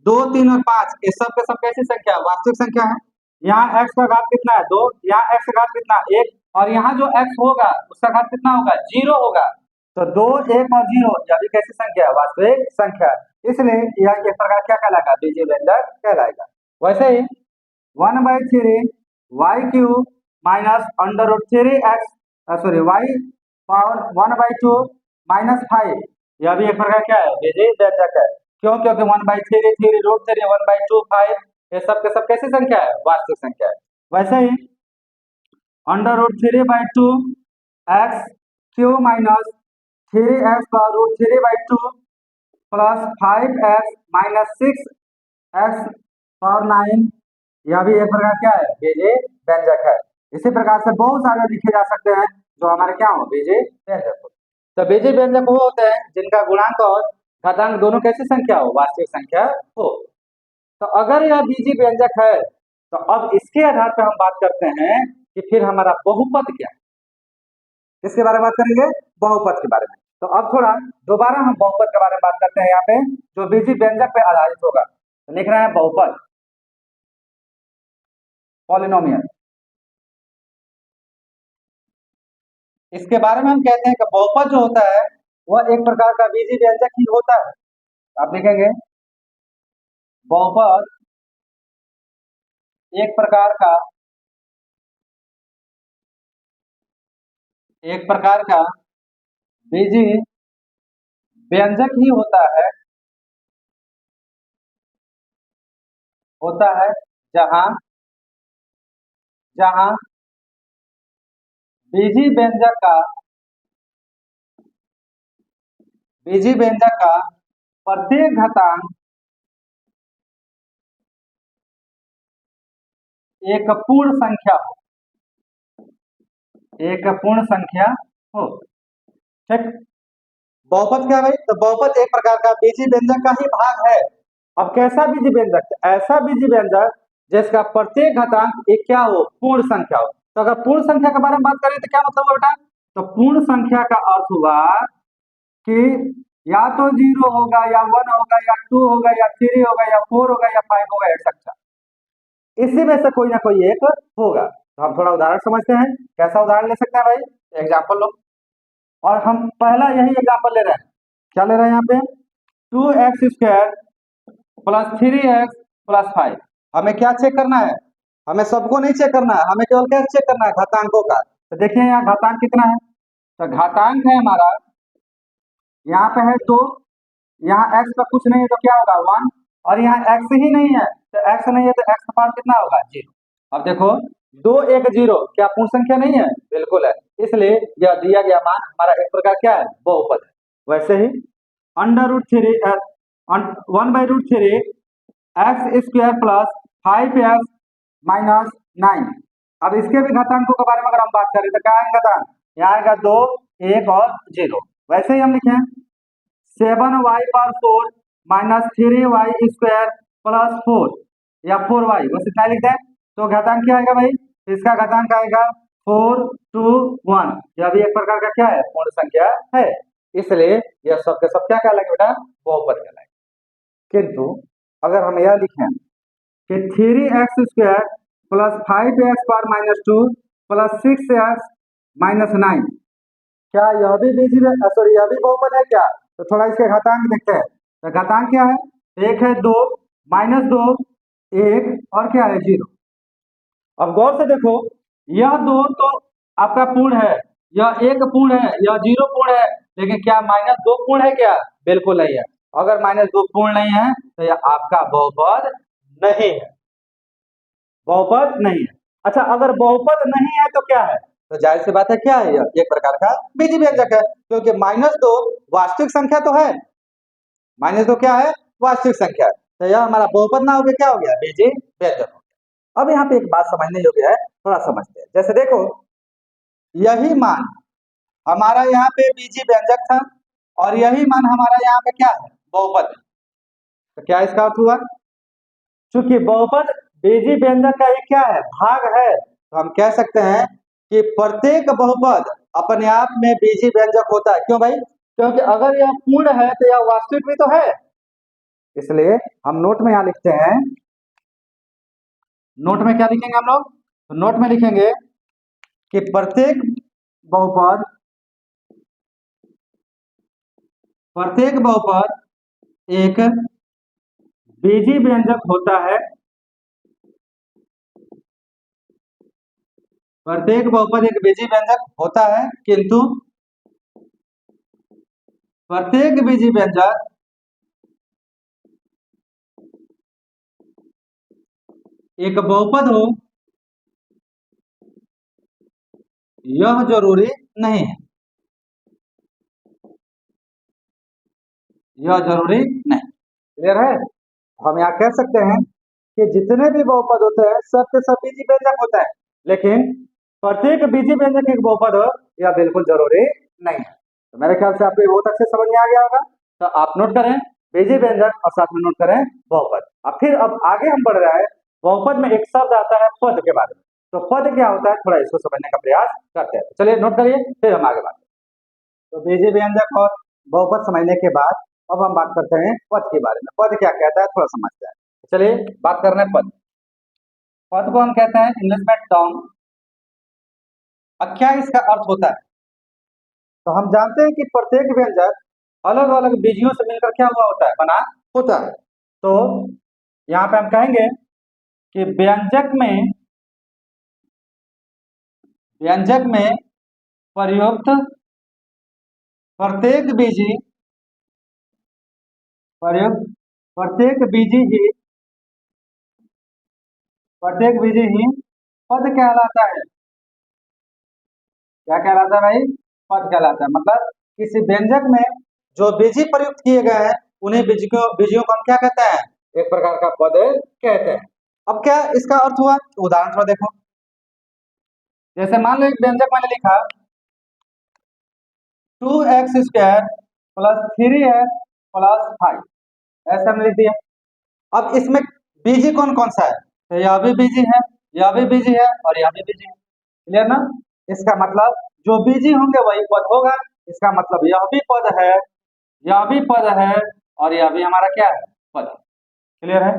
2, 3 और 5 ये सब के सब कैसी संख्या है, वास्तविक संख्या है। यहाँ x का घात कितना है 2, यहाँ x का घात कितना 1, और यहाँ जो x होगा उसका घात कितना होगा 0 होगा। तो 2, 1 और 0 यह भी कैसी संख्या है, वास्तविक संख्या। इसलिए यह एक प्रकार क्या कहलाएगा, बीजीय व्यंजक कहलाएगा। वैसे ही 1/3 y³ -√3x y² -5 यह भी एक प्रकार क्या है, बीजीय व्यंजक है। क्यों, क्योंकि 1/3 3 √3 1/2 5 ये सब के सब कैसी संख्या है, वास्तविक संख्या है। वैसे ही √3/2 x³ -3x√3/2 + 5x - 6x⁹ यह भी एक प्रकार क्या है, बीजीय व्यंजक है। इसी प्रकार से बहुत सारे लिखे जा सकते हैं जो हमारे क्या हो, बीजीय व्यंजक हो। तो बीजीय व्यंजक वो होते हैं जिनका गुणांक और घातांक दोनों कैसी संख्या हो, वास्तविक संख्या हो। तो अगर यह बीजीय व्यंजक है तो अब इसके आधार पर हम बात करते हैं कि फिर हमारा बहुपद क्या है। किसके बारे में बात करेंगे, बहुपद के बारे में। तो अब थोड़ा दोबारा हम बहुपद के बारे में बात करते हैं, यहाँ पे जो बीजीय व्यंजक पे आधारित होगा। तो लिख रहे हैं बहुपद, पॉलिनोमियल। इसके बारे में हम कहते हैं कि बहुपद जो होता है वह एक प्रकार का बीजीय व्यंजक ही होता है। आप लिखेंगे बहुपद एक प्रकार का बीजीय व्यंजक ही होता है जहां जहां बीजीय व्यंजक का प्रत्येक घातांक एक पूर्ण संख्या हो। ठीक, बहुपद क्या है भाई, तो बहुपद एक प्रकार का बीजीय व्यंजक का ही भाग है। अब कैसा बीजीय व्यंजक, ऐसा बीजीय व्यंजक जिसका प्रत्येक घातांक एक क्या हो, पूर्ण संख्या हो। तो अगर पूर्ण संख्या के बारे में बात करें तो क्या मतलब हुआ बेटा, तो पूर्ण संख्या का अर्थ हुआ कि या तो 0 होगा या 1 होगा या 2 होगा या 3 होगा या 4 होगा या 5 होगा, एक्सेट्रा, इसी में से कोई ना कोई एक होगा। तो हम थोड़ा उदाहरण समझते हैं, कैसा उदाहरण ले सकते हैं भाई, एग्जाम्पल लो। और हम पहला यही एग्जाम्पल ले रहे हैं, क्या ले रहे हैं यहाँ पे, 2x² + 3x + 5। हमें क्या चेक करना है, हमें सबको नहीं चेक करना है, हमें केवल क्या चेक करना है, घातांकों का। तो देखिए यहाँ घातांक कितना है, तो घातांक है हमारा, यहाँ पे है 2, यहाँ x का कुछ नहीं है तो क्या होगा 1, और यहाँ x ही नहीं है तो x नहीं है तो x का पावर कितना होगा 0। अब देखो 2, 1, 0 क्या पूर्ण संख्या नहीं है, बिल्कुल है। इसलिए यह दिया गया मान हमारा एक प्रकार क्या है, बहुपद है। वैसे ही √3 1/√3 x² + 5x - 9। अब इसके भी घातांकों के बारे में अगर हम बात करें तो क्या आएगा घातांक, यहाँ आएगा 2, 1 और 0। वैसे ही हम लिखें 7y/4 - 3y² + 4 या 4y, बस इतना लिख दें। तो घातांक क्या आएगा भाई, इसका घातांक आएगा 4, 2, 1। यह भी एक प्रकार का क्या है, पूर्ण संख्या है। इसलिए यह सब के सब क्या कहलाएगा बेटा, बहुपद कहलाएगा। किंतु अगर हम यह लिखें कि 3x² + 5x² - 2 + 6x - 9, क्या यह भी यह भी बहुपद है क्या, तो थोड़ा इसके घातांक देखते हैं। तो घातांक क्या है, एक है 2, -2, 1 और क्या है 0। अब गौर से देखो, यह 2 तो आपका पूर्ण है, यह 1 पूर्ण है, यह 0 पूर्ण है, लेकिन क्या -2 पूर्ण है क्या? बिल्कुल नहीं है। अगर -2 पूर्ण नहीं है तो यह आपका बहुपद नहीं है, बहुपद नहीं है। अच्छा, अगर बहुपद नहीं है तो क्या है? तो जाहिर सी बात है क्या है, यह एक प्रकार का बीजीय व्यंजक है, क्योंकि -2 वास्तविक संख्या तो है। -2 क्या है? वास्तविक संख्या है। तो यह हमारा बहुपद ना हो गया, क्या हो गया? बीजीय व्यंजक हो गया। अब यहाँ पे एक बात समझने योग्य है, थोड़ा समझते हैं। जैसे देखो, यही मान हमारा यहाँ पे बीजीय व्यंजक था और यही मान हमारा यहाँ पे क्या है? बहुपद। तो क्या इसका अर्थ हुआ? चूंकि बहुपद बीजीय व्यंजक का एक क्या है? भाग है, तो हम कह सकते हैं कि प्रत्येक बहुपद अपने आप में बीजीय व्यंजक होता है। क्यों भाई? क्योंकि अगर यह पूर्ण है तो यह वास्तविक भी तो है। इसलिए हम नोट में यहां लिखते हैं, नोट में क्या लिखेंगे हम लोग? तो नोट में लिखेंगे कि प्रत्येक बहुपद एक बीजीय व्यंजक होता है। प्रत्येक बहुपद एक बीजीय व्यंजक होता है, किंतु प्रत्येक बीजीय व्यंजक एक बहुपद हो यह जरूरी नहीं है, यह जरूरी नहीं। क्लियर है? हम यहाँ कह सकते हैं कि जितने भी बहुपद होते हैं सब के सब बीजीय व्यंजक होता है, लेकिन प्रत्येक बीजीय व्यंजक एक बहुपद हो यह बिल्कुल जरूरी नहीं है। तो मेरे ख्याल से आपको ये बहुत अच्छे समझ में आ गया होगा। तो आप नोट करें बीजीय व्यंजक और साथ में नोट करें बहुपद। अब आगे हम बढ़ रहे हैं, बहुपद में एक शब्द आता है पद के बारे में। तो पद क्या होता है, थोड़ा इसको समझने का प्रयास करते हैं। चलिए नोट करिए, फिर हम आगे बात करें। तो बीजीय व्यंजक और बहुपद समझने के बाद अब हम बात करते हैं पद के बारे में। पद क्या कहता है थोड़ा समझते हैं। चलिए बात कर रहे हैं पद। पद को हम कहते हैं इंग्लिश में टर्म। अब क्या इसका अर्थ होता है? तो हम जानते हैं कि प्रत्येक व्यंजक अलग अलग बीजियों से मिलकर क्या हुआ होता है? बना होता है। तो यहाँ पे हम कहेंगे कि व्यंजक में प्रयुक्त प्रत्येक बीजी प्रत्येक बीजी ही पद कहलाता है। क्या कहलाता है भाई? पद कहलाता है। मतलब किसी व्यंजक में जो बीजी प्रयुक्त किए गए हैं उन्हें बीजियों को हम क्या कहते हैं? एक प्रकार का पद कहते हैं। अब क्या इसका अर्थ हुआ? तो उदाहरण थोड़ा देखो। जैसे मान लो एक व्यंजक मैंने लिखा 2x² + 3x + 5, ऐसा हमने लिख दिया। अब इसमें बीजी कौन कौन सा है? तो यह भी बीजी है, यह भी बीजी है और यह भी बीजी है। क्लियर ना? इसका मतलब जो बीजी होंगे वही पद होगा। इसका मतलब यह भी पद है, यह भी पद है और यह भी हमारा क्या है? पद। क्लियर है?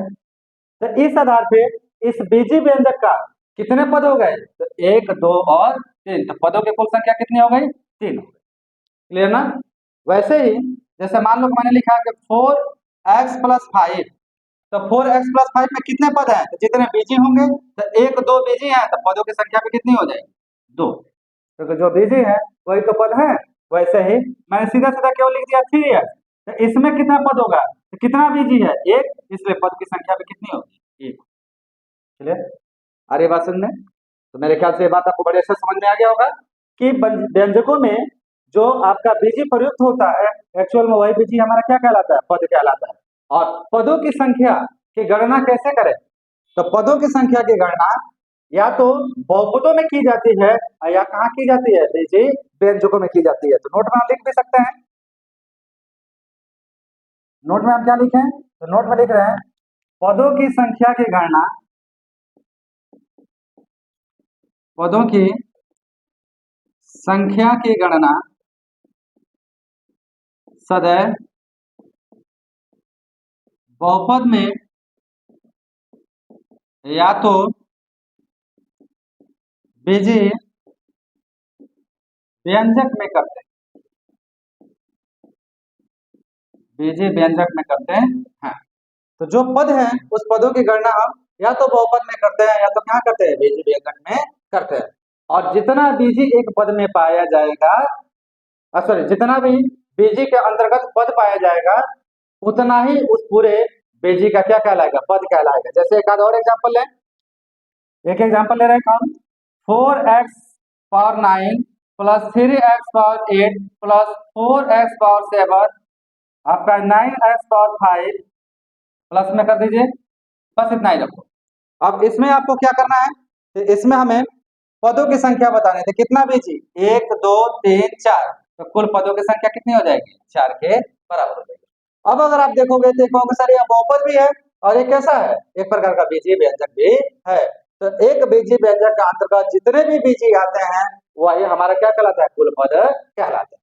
तो इस आधार पे इस बीजी व्यंजक का कितने पद हो गए? तो 1, 2 और 3। तो पदों की कुल संख्या कितनी हो गई? 3 हो गई। क्लियर ना? वैसे ही जैसे मान लो मैंने लिखा कि 4x + 5, तो 4x + 5 में कितने पद हैं? तो जितने बीजी होंगे, तो 1, 2 बीजी हैं तो पदों की संख्या भी कितनी हो जाएगी? 2। क्योंकि जो बीजी है वही तो पद है। वैसे ही मैंने सीधा सीधा केवल लिख दिया 3x, तो इसमें कितना पद होगा? तो कितना बीजी है? 1, इसलिए पद की संख्या भी कितनी होगी? 1। क्लियर? आ रही बात समझ में? तो मेरे ख्याल से ये बात आपको बड़े अच्छे समझ में आ गया होगा कि व्यंजकों में जो आपका बीजी प्रयुक्त होता है एक्चुअल में वही बीजी हमारा क्या कहलाता है? पद कहलाता है। और पदों की संख्या की गणना कैसे करें? तो पदों की संख्या की गणना या तो बहुपदों में की जाती है या कहाँ की जाती है? बीजी व्यंजकों में की जाती है। तो नोट में हम लिख भी सकते हैं। नोट में हम क्या लिखें? तो नोट में लिख रहे हैं पदों की संख्या की गणना, पदों की संख्या की गणना सदैव बहुपद में या तो बीजी व्यंजक में करते हैं, बीजी व्यंजक में करते हैं। तो जो पद है उस पदों की गणना हम या तो बहुपद में करते हैं या तो क्या करते हैं? बीजी व्यंजक में करते हैं। और जितना बीजी एक पद में पाया जाएगा सॉरी, जितना भी बीजी के अंतर्गत पद पाया जाएगा उतना ही उस पूरे बीजी का क्या कहलाएगा, पद कहलाएगा। जैसे एक आध और एग्जाम्पल लें, एक एग्जाम्पल ले रहे हैं हम, 4x⁴ 9 plus 3x⁴ 8 plus 4x⁴ 7 आपका 9x⁴ 5 प्लस में कर दीजिए, बस इतना ही रखो। अब इसमें आपको क्या करना है, तो इसमें हमें पदों की संख्या बतानी थी, कितना बीजी, 1 2 3 4, तो कुल पदों की संख्या कितनी हो जाएगी, 4 के बराबर हो जाएगी। अब अगर आप देखोगे तो कहोगे सर ये बहुपद भी है और ये कैसा है, एक प्रकार का बीजीय व्यंजक भी है। तो एक बीजीय व्यंजक के अंतर्गत जितने भी बीजी आते हैं वही हमारा क्या कहलाता है, कुल पद कहलाता है।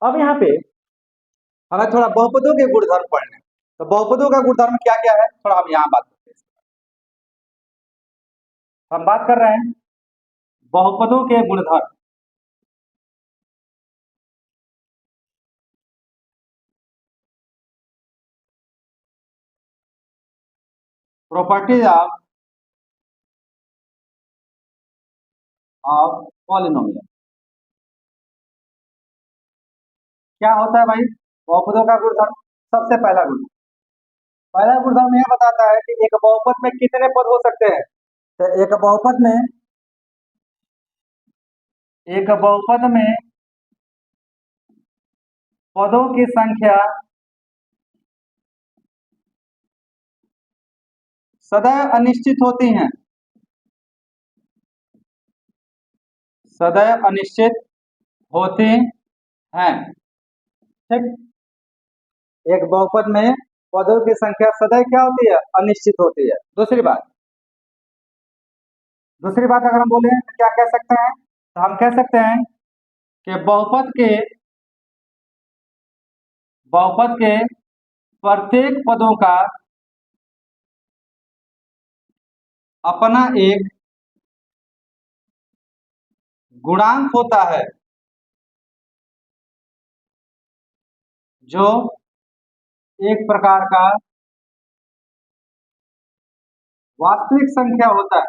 अब यहाँ पे हमें थोड़ा बहुपदों के गुणधर्म पढ़ने, तो बहुपदों का गुणधर्म क्या क्या है, थोड़ा हम यहाँ बात करते हैं। हम बात कर रहे हैं बहुपदों के गुणधर्म। Properties of polynomial. क्या होता है भाई बहुपदों का गुणधर्म, सबसे पहला गुणधर्म यह बताता है कि एक बहुपद में कितने पद हो सकते हैं। तो एक बहुपद में पदों की संख्या सदैव अनिश्चित होती हैं, सदैव अनिश्चित होती हैं। ठीक, एक बहुपद में पदों की संख्या सदैव क्या होती है, अनिश्चित होती है। दूसरी बात अगर हम बोले तो क्या कह सकते हैं, तो हम कह सकते हैं कि बहुपद के प्रत्येक पदों का अपना एक गुणांक होता है जो एक प्रकार का वास्तविक संख्या होता है,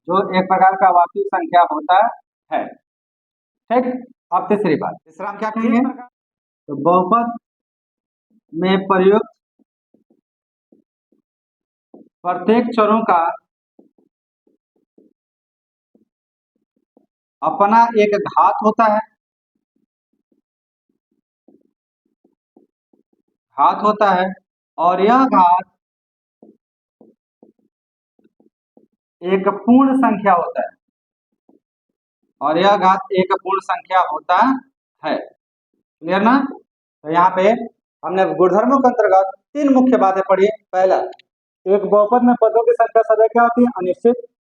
जो एक प्रकार का वास्तविक संख्या होता है। ठीक, अब तीसरा हम क्या कहेंगे, तो बहुपद में प्रयुक्त प्रत्येक चरों का अपना एक घात होता है, और यह घात एक पूर्ण संख्या होता है, क्लियर ना। तो यहाँ पे हमने गुणधर्मों के अंतर्गत 3 मुख्य बातें पढ़ी। पहला, एक बहुपद में पदों की संख्या सदैव क्या होती है, अनिश्चित।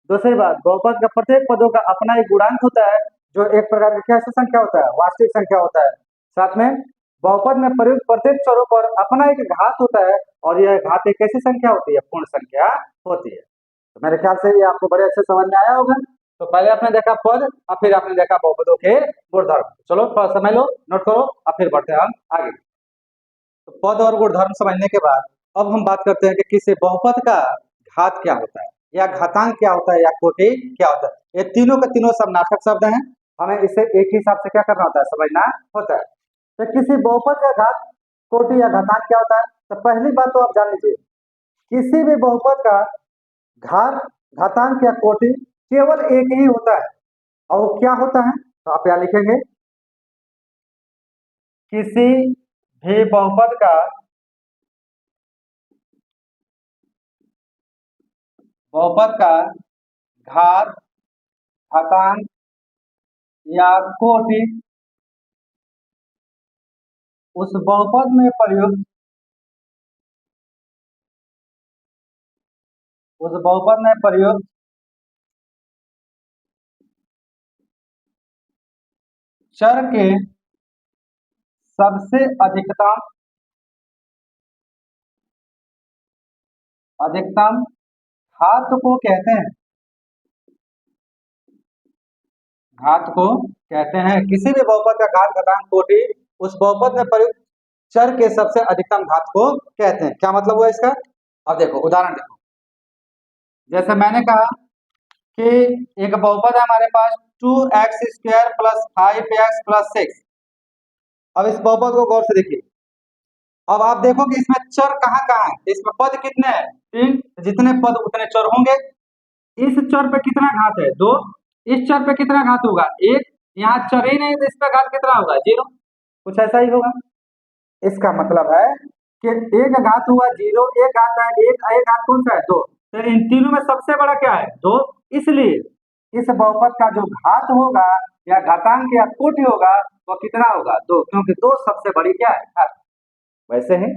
दूसरी बात, बहुपद का प्रत्येक पदों का अपना एक गुणांक होता है जो एक प्रकार की कैसी संख्या होता है, वास्तविक संख्या होता है। साथ में बहुपद में प्रयुक्त प्रत्येक चरों पर अपना एक घात होता है और यह घात एक कैसी संख्या होती है, पूर्ण संख्या होती है। तो मेरे ख्याल से ये आपको बड़े अच्छे समझ में आया होगा। तो पहले आपने देखा पद और फिर आपने देखा बहुपदों के गुणधर्म। चलो थोड़ा समय लो, नोट करो और फिर बढ़ते हैं हम आगे। तो पद और गुणधर्म समझने के बाद अब हम बात करते हैं कि किसी बहुपद का घात क्या होता है, या घातांक क्या होता है, या कोटि क्या होता है। ये तीनों के तीनों समानार्थक शब्द हैं, हमें इसे एक ही हिसाब से क्या करना होता है, समझना होता है। तो किसी बहुपद का घात, कोटि या घातांक क्या होता है, तो पहली बात तो आप जान लीजिए, किसी भी बहुपद का घात, घातांक या कोटि केवल एक ही होता है, और वो क्या होता है, तो आप यहाँ लिखेंगे, किसी भी बहुपद का घात, घातांक या कोटि उस बहुपद में प्रयुक्त चर के सबसे अधिकतम घात को कहते हैं, किसी भी बहुपद का घात, घातांक, कोटि उस बहुपद में प्रयुक्त चर के सबसे अधिकतम घात को कहते हैं। क्या मतलब हुआ इसका, अब देखो उदाहरण देखो। जैसे मैंने कहा कि एक बहुपद है हमारे पास 2x² प्लस 5x प्लस 6। अब इस बहुपद को गौर से देखिए। अब आप देखो कि इसमें चर कहाँ कहाँ है, इसमें पद कितने हैं, 3। जितने पद उतने चर होंगे। इस चर पे कितना घात है, 2। इस चर पे कितना घात होगा, 1। यहाँ चर ही नहीं तो इस पे घात कितना होगा, 0। कुछ ऐसा ही होगा। इसका मतलब है कि एक घात हुआ 0, एक घात है 1, एक घात कौन सा है, 2। तो इन तीनों में सबसे बड़ा क्या है, 2। इसलिए इस बहुपद का जो घात होगा या घातांक या कोटि होगा वो कितना होगा, 2, क्योंकि 2 सबसे बड़ी क्या है, घात। वैसे ही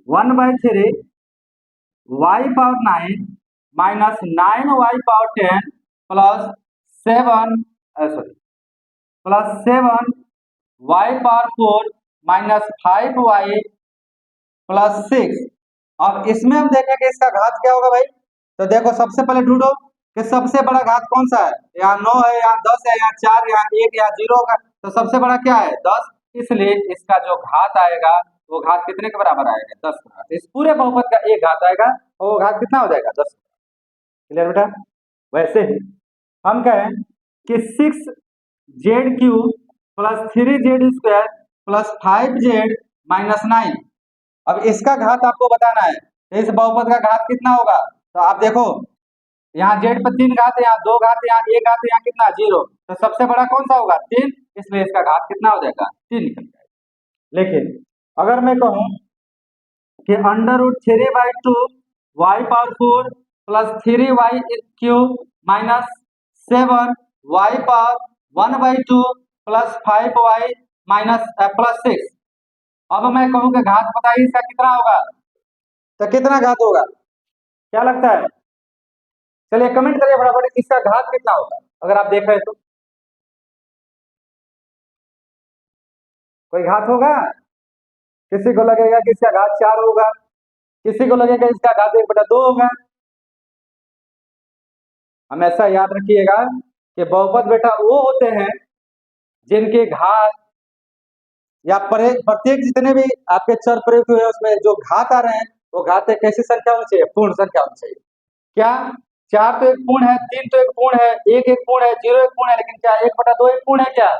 1/3 y power 9 minus 9y power 10 plus 7 y power 4 minus 5y plus 6। अब इसमें हम देखेंगे इसका घात क्या होगा भाई। तो देखो सबसे पहले ढूंढो कि सबसे बड़ा घात कौन सा है। यहाँ 9 है, यहाँ 10 है, यहाँ 4, यहाँ 1, यहाँ 0 होगा। तो सबसे बड़ा क्या है, 10। इसलिए इसका जो घात आएगा वो घात कितने के बराबर आएगा, 10 के बराबर। इस पूरे बहुपद का एक घात आएगा और वो घात कितना हो जाएगा, 10। क्लियर बेटा। वैसे ही हम कहें कि 6z³ plus 3z² plus 5z minus 9। अब इसका घात आपको बताना है। तो इस बहुपद का घात कितना होगा, तो आप देखो यहाँ z पर 3 घात है, यहाँ 2 घात है, यहाँ 1 घात है, यहाँ कितना, 0। तो सबसे बड़ा कौन सा होगा, 3। इसलिए इसका घात कितना हो जाएगा, 3 निकल जाएगा। लेकिन अगर मैं कहूं कि √3/2 y power 4 plus 3y³ minus 7 y power 1/2 plus 5y minus plus 6। अब मैं कहूं कि घात बताइए इसका कितना होगा, तो कितना घात होगा, क्या लगता है, चलिए कमेंट करिए फटाफट इसका घात कितना होगा। अगर आप देख रहे हैं तो कोई घात होगा, किसी को लगेगा कि इसका घात 4 होगा, किसी को लगेगा इसका घात 1/2 होगा। हमेशा याद रखिएगा कि बहुपद बेटा वो होते हैं जिनके घात या प्रत्येक जितने भी आपके चर प्रयुक्त हुए उसमें जो घात आ रहे हैं वो घात एक कैसी संख्या होनी चाहिए, पूर्ण संख्या होनी चाहिए। क्या 4 तो एक पूर्ण है, 3 तो एक पूर्ण है, 1 एक पूर्ण है, 0 एक पूर्ण है, लेकिन क्या 1/2 एक पूर्ण है, क्या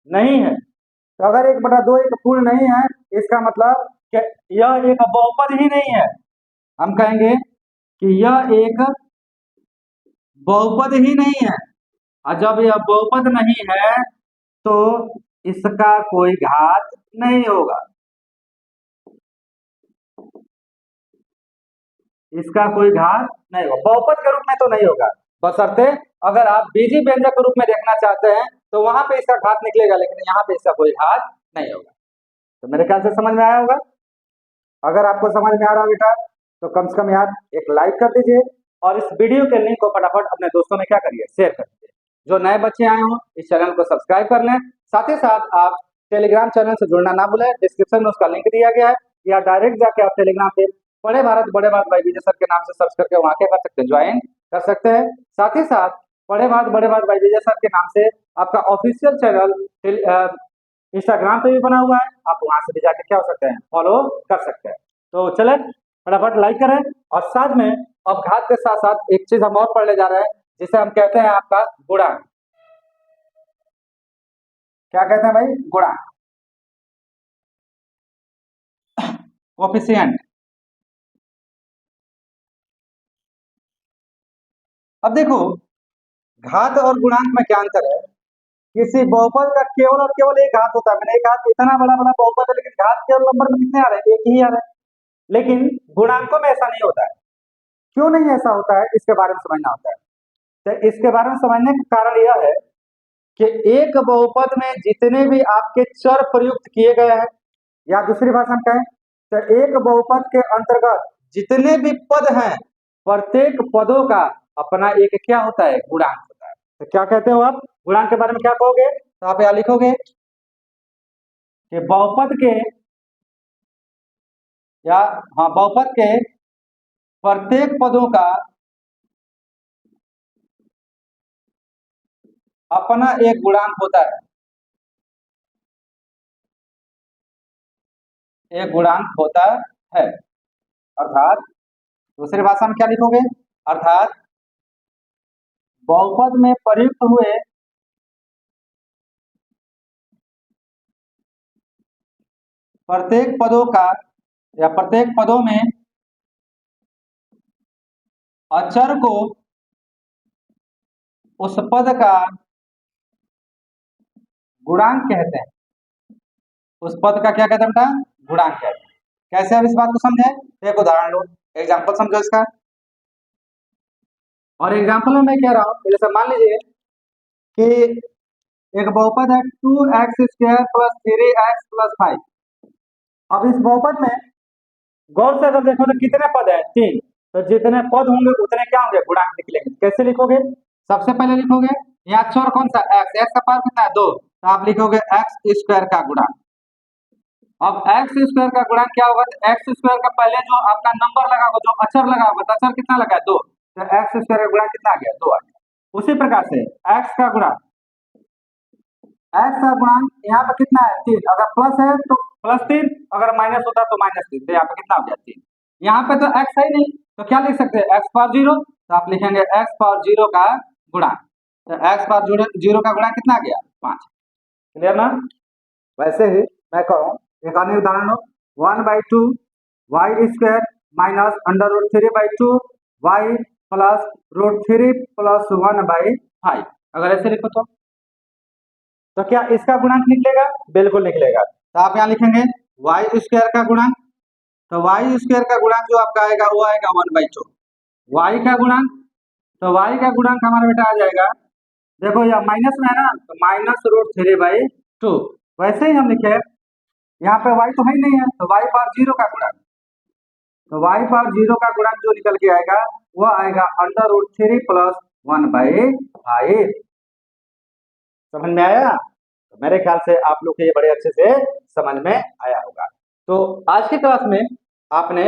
नहीं है। तो अगर 1/2 एक पूर्ण नहीं है इसका मतलब कि यह एक बहुपद ही नहीं है। हम कहेंगे कि यह एक बहुपद ही नहीं है। और जब यह बहुपद नहीं है तो इसका कोई घात नहीं होगा, इसका कोई घात नहीं होगा, बहुपद के रूप में तो नहीं होगा। बशर्ते अगर आप बीजी व्यंजक के रूप में देखना चाहते हैं तो वहां पे इसका घात निकलेगा, लेकिन यहाँ पे इसका कोई घात नहीं होगा। तो मेरे ख्याल से समझ में आया होगा। अगर आपको समझ में आ रहा बेटा तो कम से कम यार एक लाइक कर दीजिए और इस वीडियो के लिंक को फटाफट अपने दोस्तों में क्या करिए, शेयर कर दीजिए। जो नए बच्चे आए हों इस चैनल को सब्सक्राइब कर लें। साथ ही साथ आप टेलीग्राम चैनल से जुड़ना ना भूलें, डिस्क्रिप्शन में उसका लिंक दिया गया है, या डायरेक्ट जाके आप टेलीग्राम पे बड़े भारत बाई विजय सर के नाम से सर्च करके वहां क्या कर सकते हैं, ज्वाइन कर सकते हैं। साथ ही साथ बड़े भारत बाई विजय सर के नाम से आपका ऑफिशियल चैनल इंस्टाग्राम पे भी बना हुआ है, आप वहां से भी जाके क्या हो सकते हैं, फॉलो कर सकते हैं। तो चले फटाफट लाइक करें। और साथ में अब घात के साथ साथ एक चीज हम और पढ़ने जा रहे हैं जिसे हम कहते हैं आपका गुणांक। क्या कहते हैं भाई, गुणांक, कोफिशिएंट। अब देखो घात और गुणांक में क्या अंतर है। किसी बहुपद का केवल और केवल एक घात होता है। मैंने कहा कि इतना बड़ा बड़ा बहुपद है लेकिन घात केवल नंबर में कितने आ रहे हैं, एक ही आ रहे हैं। लेकिन गुणांकों में ऐसा नहीं होता है। क्यों नहीं ऐसा होता है इसके बारे में समझना होता है। तो इसके बारे में समझने का कारण यह है कि एक बहुपद में जितने भी आपके चर प्रयुक्त किए गए हैं, या दूसरी भाषा में कहें तो एक बहुपद के अंतर्गत जितने भी पद हैं प्रत्येक पदों का अपना एक क्या होता है, गुणांक होता है। तो क्या कहते हो आप, गुणांक के बारे में क्या कहोगे, तो आप यहां लिखोगे कि बहुपद के या हाँ बहुपद के प्रत्येक पदों का अपना एक गुणांक होता है, एक गुणांक होता है। अर्थात दूसरी भाषा में क्या लिखोगे, अर्थात बहुपद में प्रयुक्त हुए प्रत्येक पदों का या प्रत्येक पदों में अचर को उस पद का गुणांक कहते हैं। उस पद का क्या कहते हैं बेटा? गुणांक कहते हैं। कैसे आप इस बात को समझे? एक उदाहरण लो, एग्जाम्पल समझो इसका। और एग्जाम्पल में मैं कह रहा हूं, जैसे मान लीजिए कि एक बहुपद है 2x² प्लस 3x+5। अब इस बहुपद में गौर से अगर देखो तो कितने पद है? 3। तो जितने पद होंगे उतने क्या होंगे? गुणांक निकलेंगे। कैसे लिखोगे? सबसे पहले लिखोगे यहाँ अक्षर कौन सा? x। x का पावर कितना है? 2। तो आप लिखोगे x² का गुणांक। अब x² का गुणांक क्या होगा? तो x² का पहले जो आपका नंबर लगा होगा, जो अक्षर लगा होगा, तो अक्षर कितना लगा है? 2। तो x² का गुणांक कितना आ गया? 2 आ गया। उसी प्रकार से x का गुणांक, x का गुणांक यहाँ पे कितना है? 3। अगर प्लस है तो +3, अगर माइनस होता है तो -3। तो यहाँ पे कितना हो गया? 3। यहाँ पे तो x है ही नहीं, तो क्या लिख सकते हैं? x power 0। तो आप लिखेंगे x पावर 0 का गुणांक। तो x पावर 0 का गुणांक कितना आ गया? 5। क्लियर ना? वैसे ही मैं कहूँ एक अन्य उदाहरण लो, 1/2 y² minus √3/2 y plus √3 plus 1/5। अगर ऐसे लिखो तो क्या इसका गुणांक निकलेगा? बिल्कुल निकलेगा। तो आप यहाँ लिखेंगे y² का गुणांक। तो y² का गुणांक जो आपका आएगा वो आएगा 1/2। y का गुणांक, तो y का गुणांक हमारा बेटा आ जाएगा, देखो यह माइनस में है ना, तो -√3/2। वैसे ही हम लिखे, यहाँ पे y तो है ही नहीं है, तो y पावर 0 का गुणांक। तो y पावर 0 का गुणांक जो निकल के आएगा वो आएगा √3 प्लस 1/5। समझ में आया? तो मेरे ख्याल से आप लोग को ये बड़े अच्छे से समझ में आया होगा। तो आज की क्लास में आपने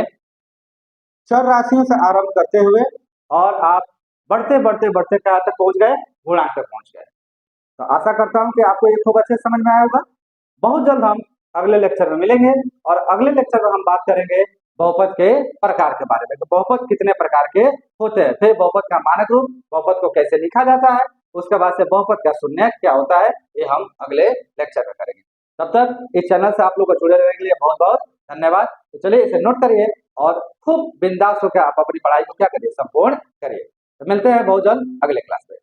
चर राशियों से आरंभ करते हुए और आप बढ़ते बढ़ते बढ़ते कहाँ तक पहुंच गए? गुणांक तक पहुंच गए। तो आशा करता हूं कि आपको ये खूब अच्छे से समझ में आया होगा। बहुत जल्द हम अगले लेक्चर में मिलेंगे और अगले लेक्चर में हम बात करेंगे बहुपद के प्रकार के बारे में। तो बहुपद कितने प्रकार के होते हैं, फिर बहुपद का मानक रूप, बहुपद को कैसे लिखा जाता है, उसके बाद से बहुपद का शून्य क्या होता है, ये हम अगले लेक्चर में करेंगे। तब तक इस चैनल से आप लोग को जुड़े रहने के लिए बहुत बहुत धन्यवाद। तो चलिए इसे नोट करिए और खूब बिंदास होकर आप अपनी पढ़ाई को क्या करिए? संपूर्ण करिए। तो मिलते हैं बहुत जल्द अगले क्लास में।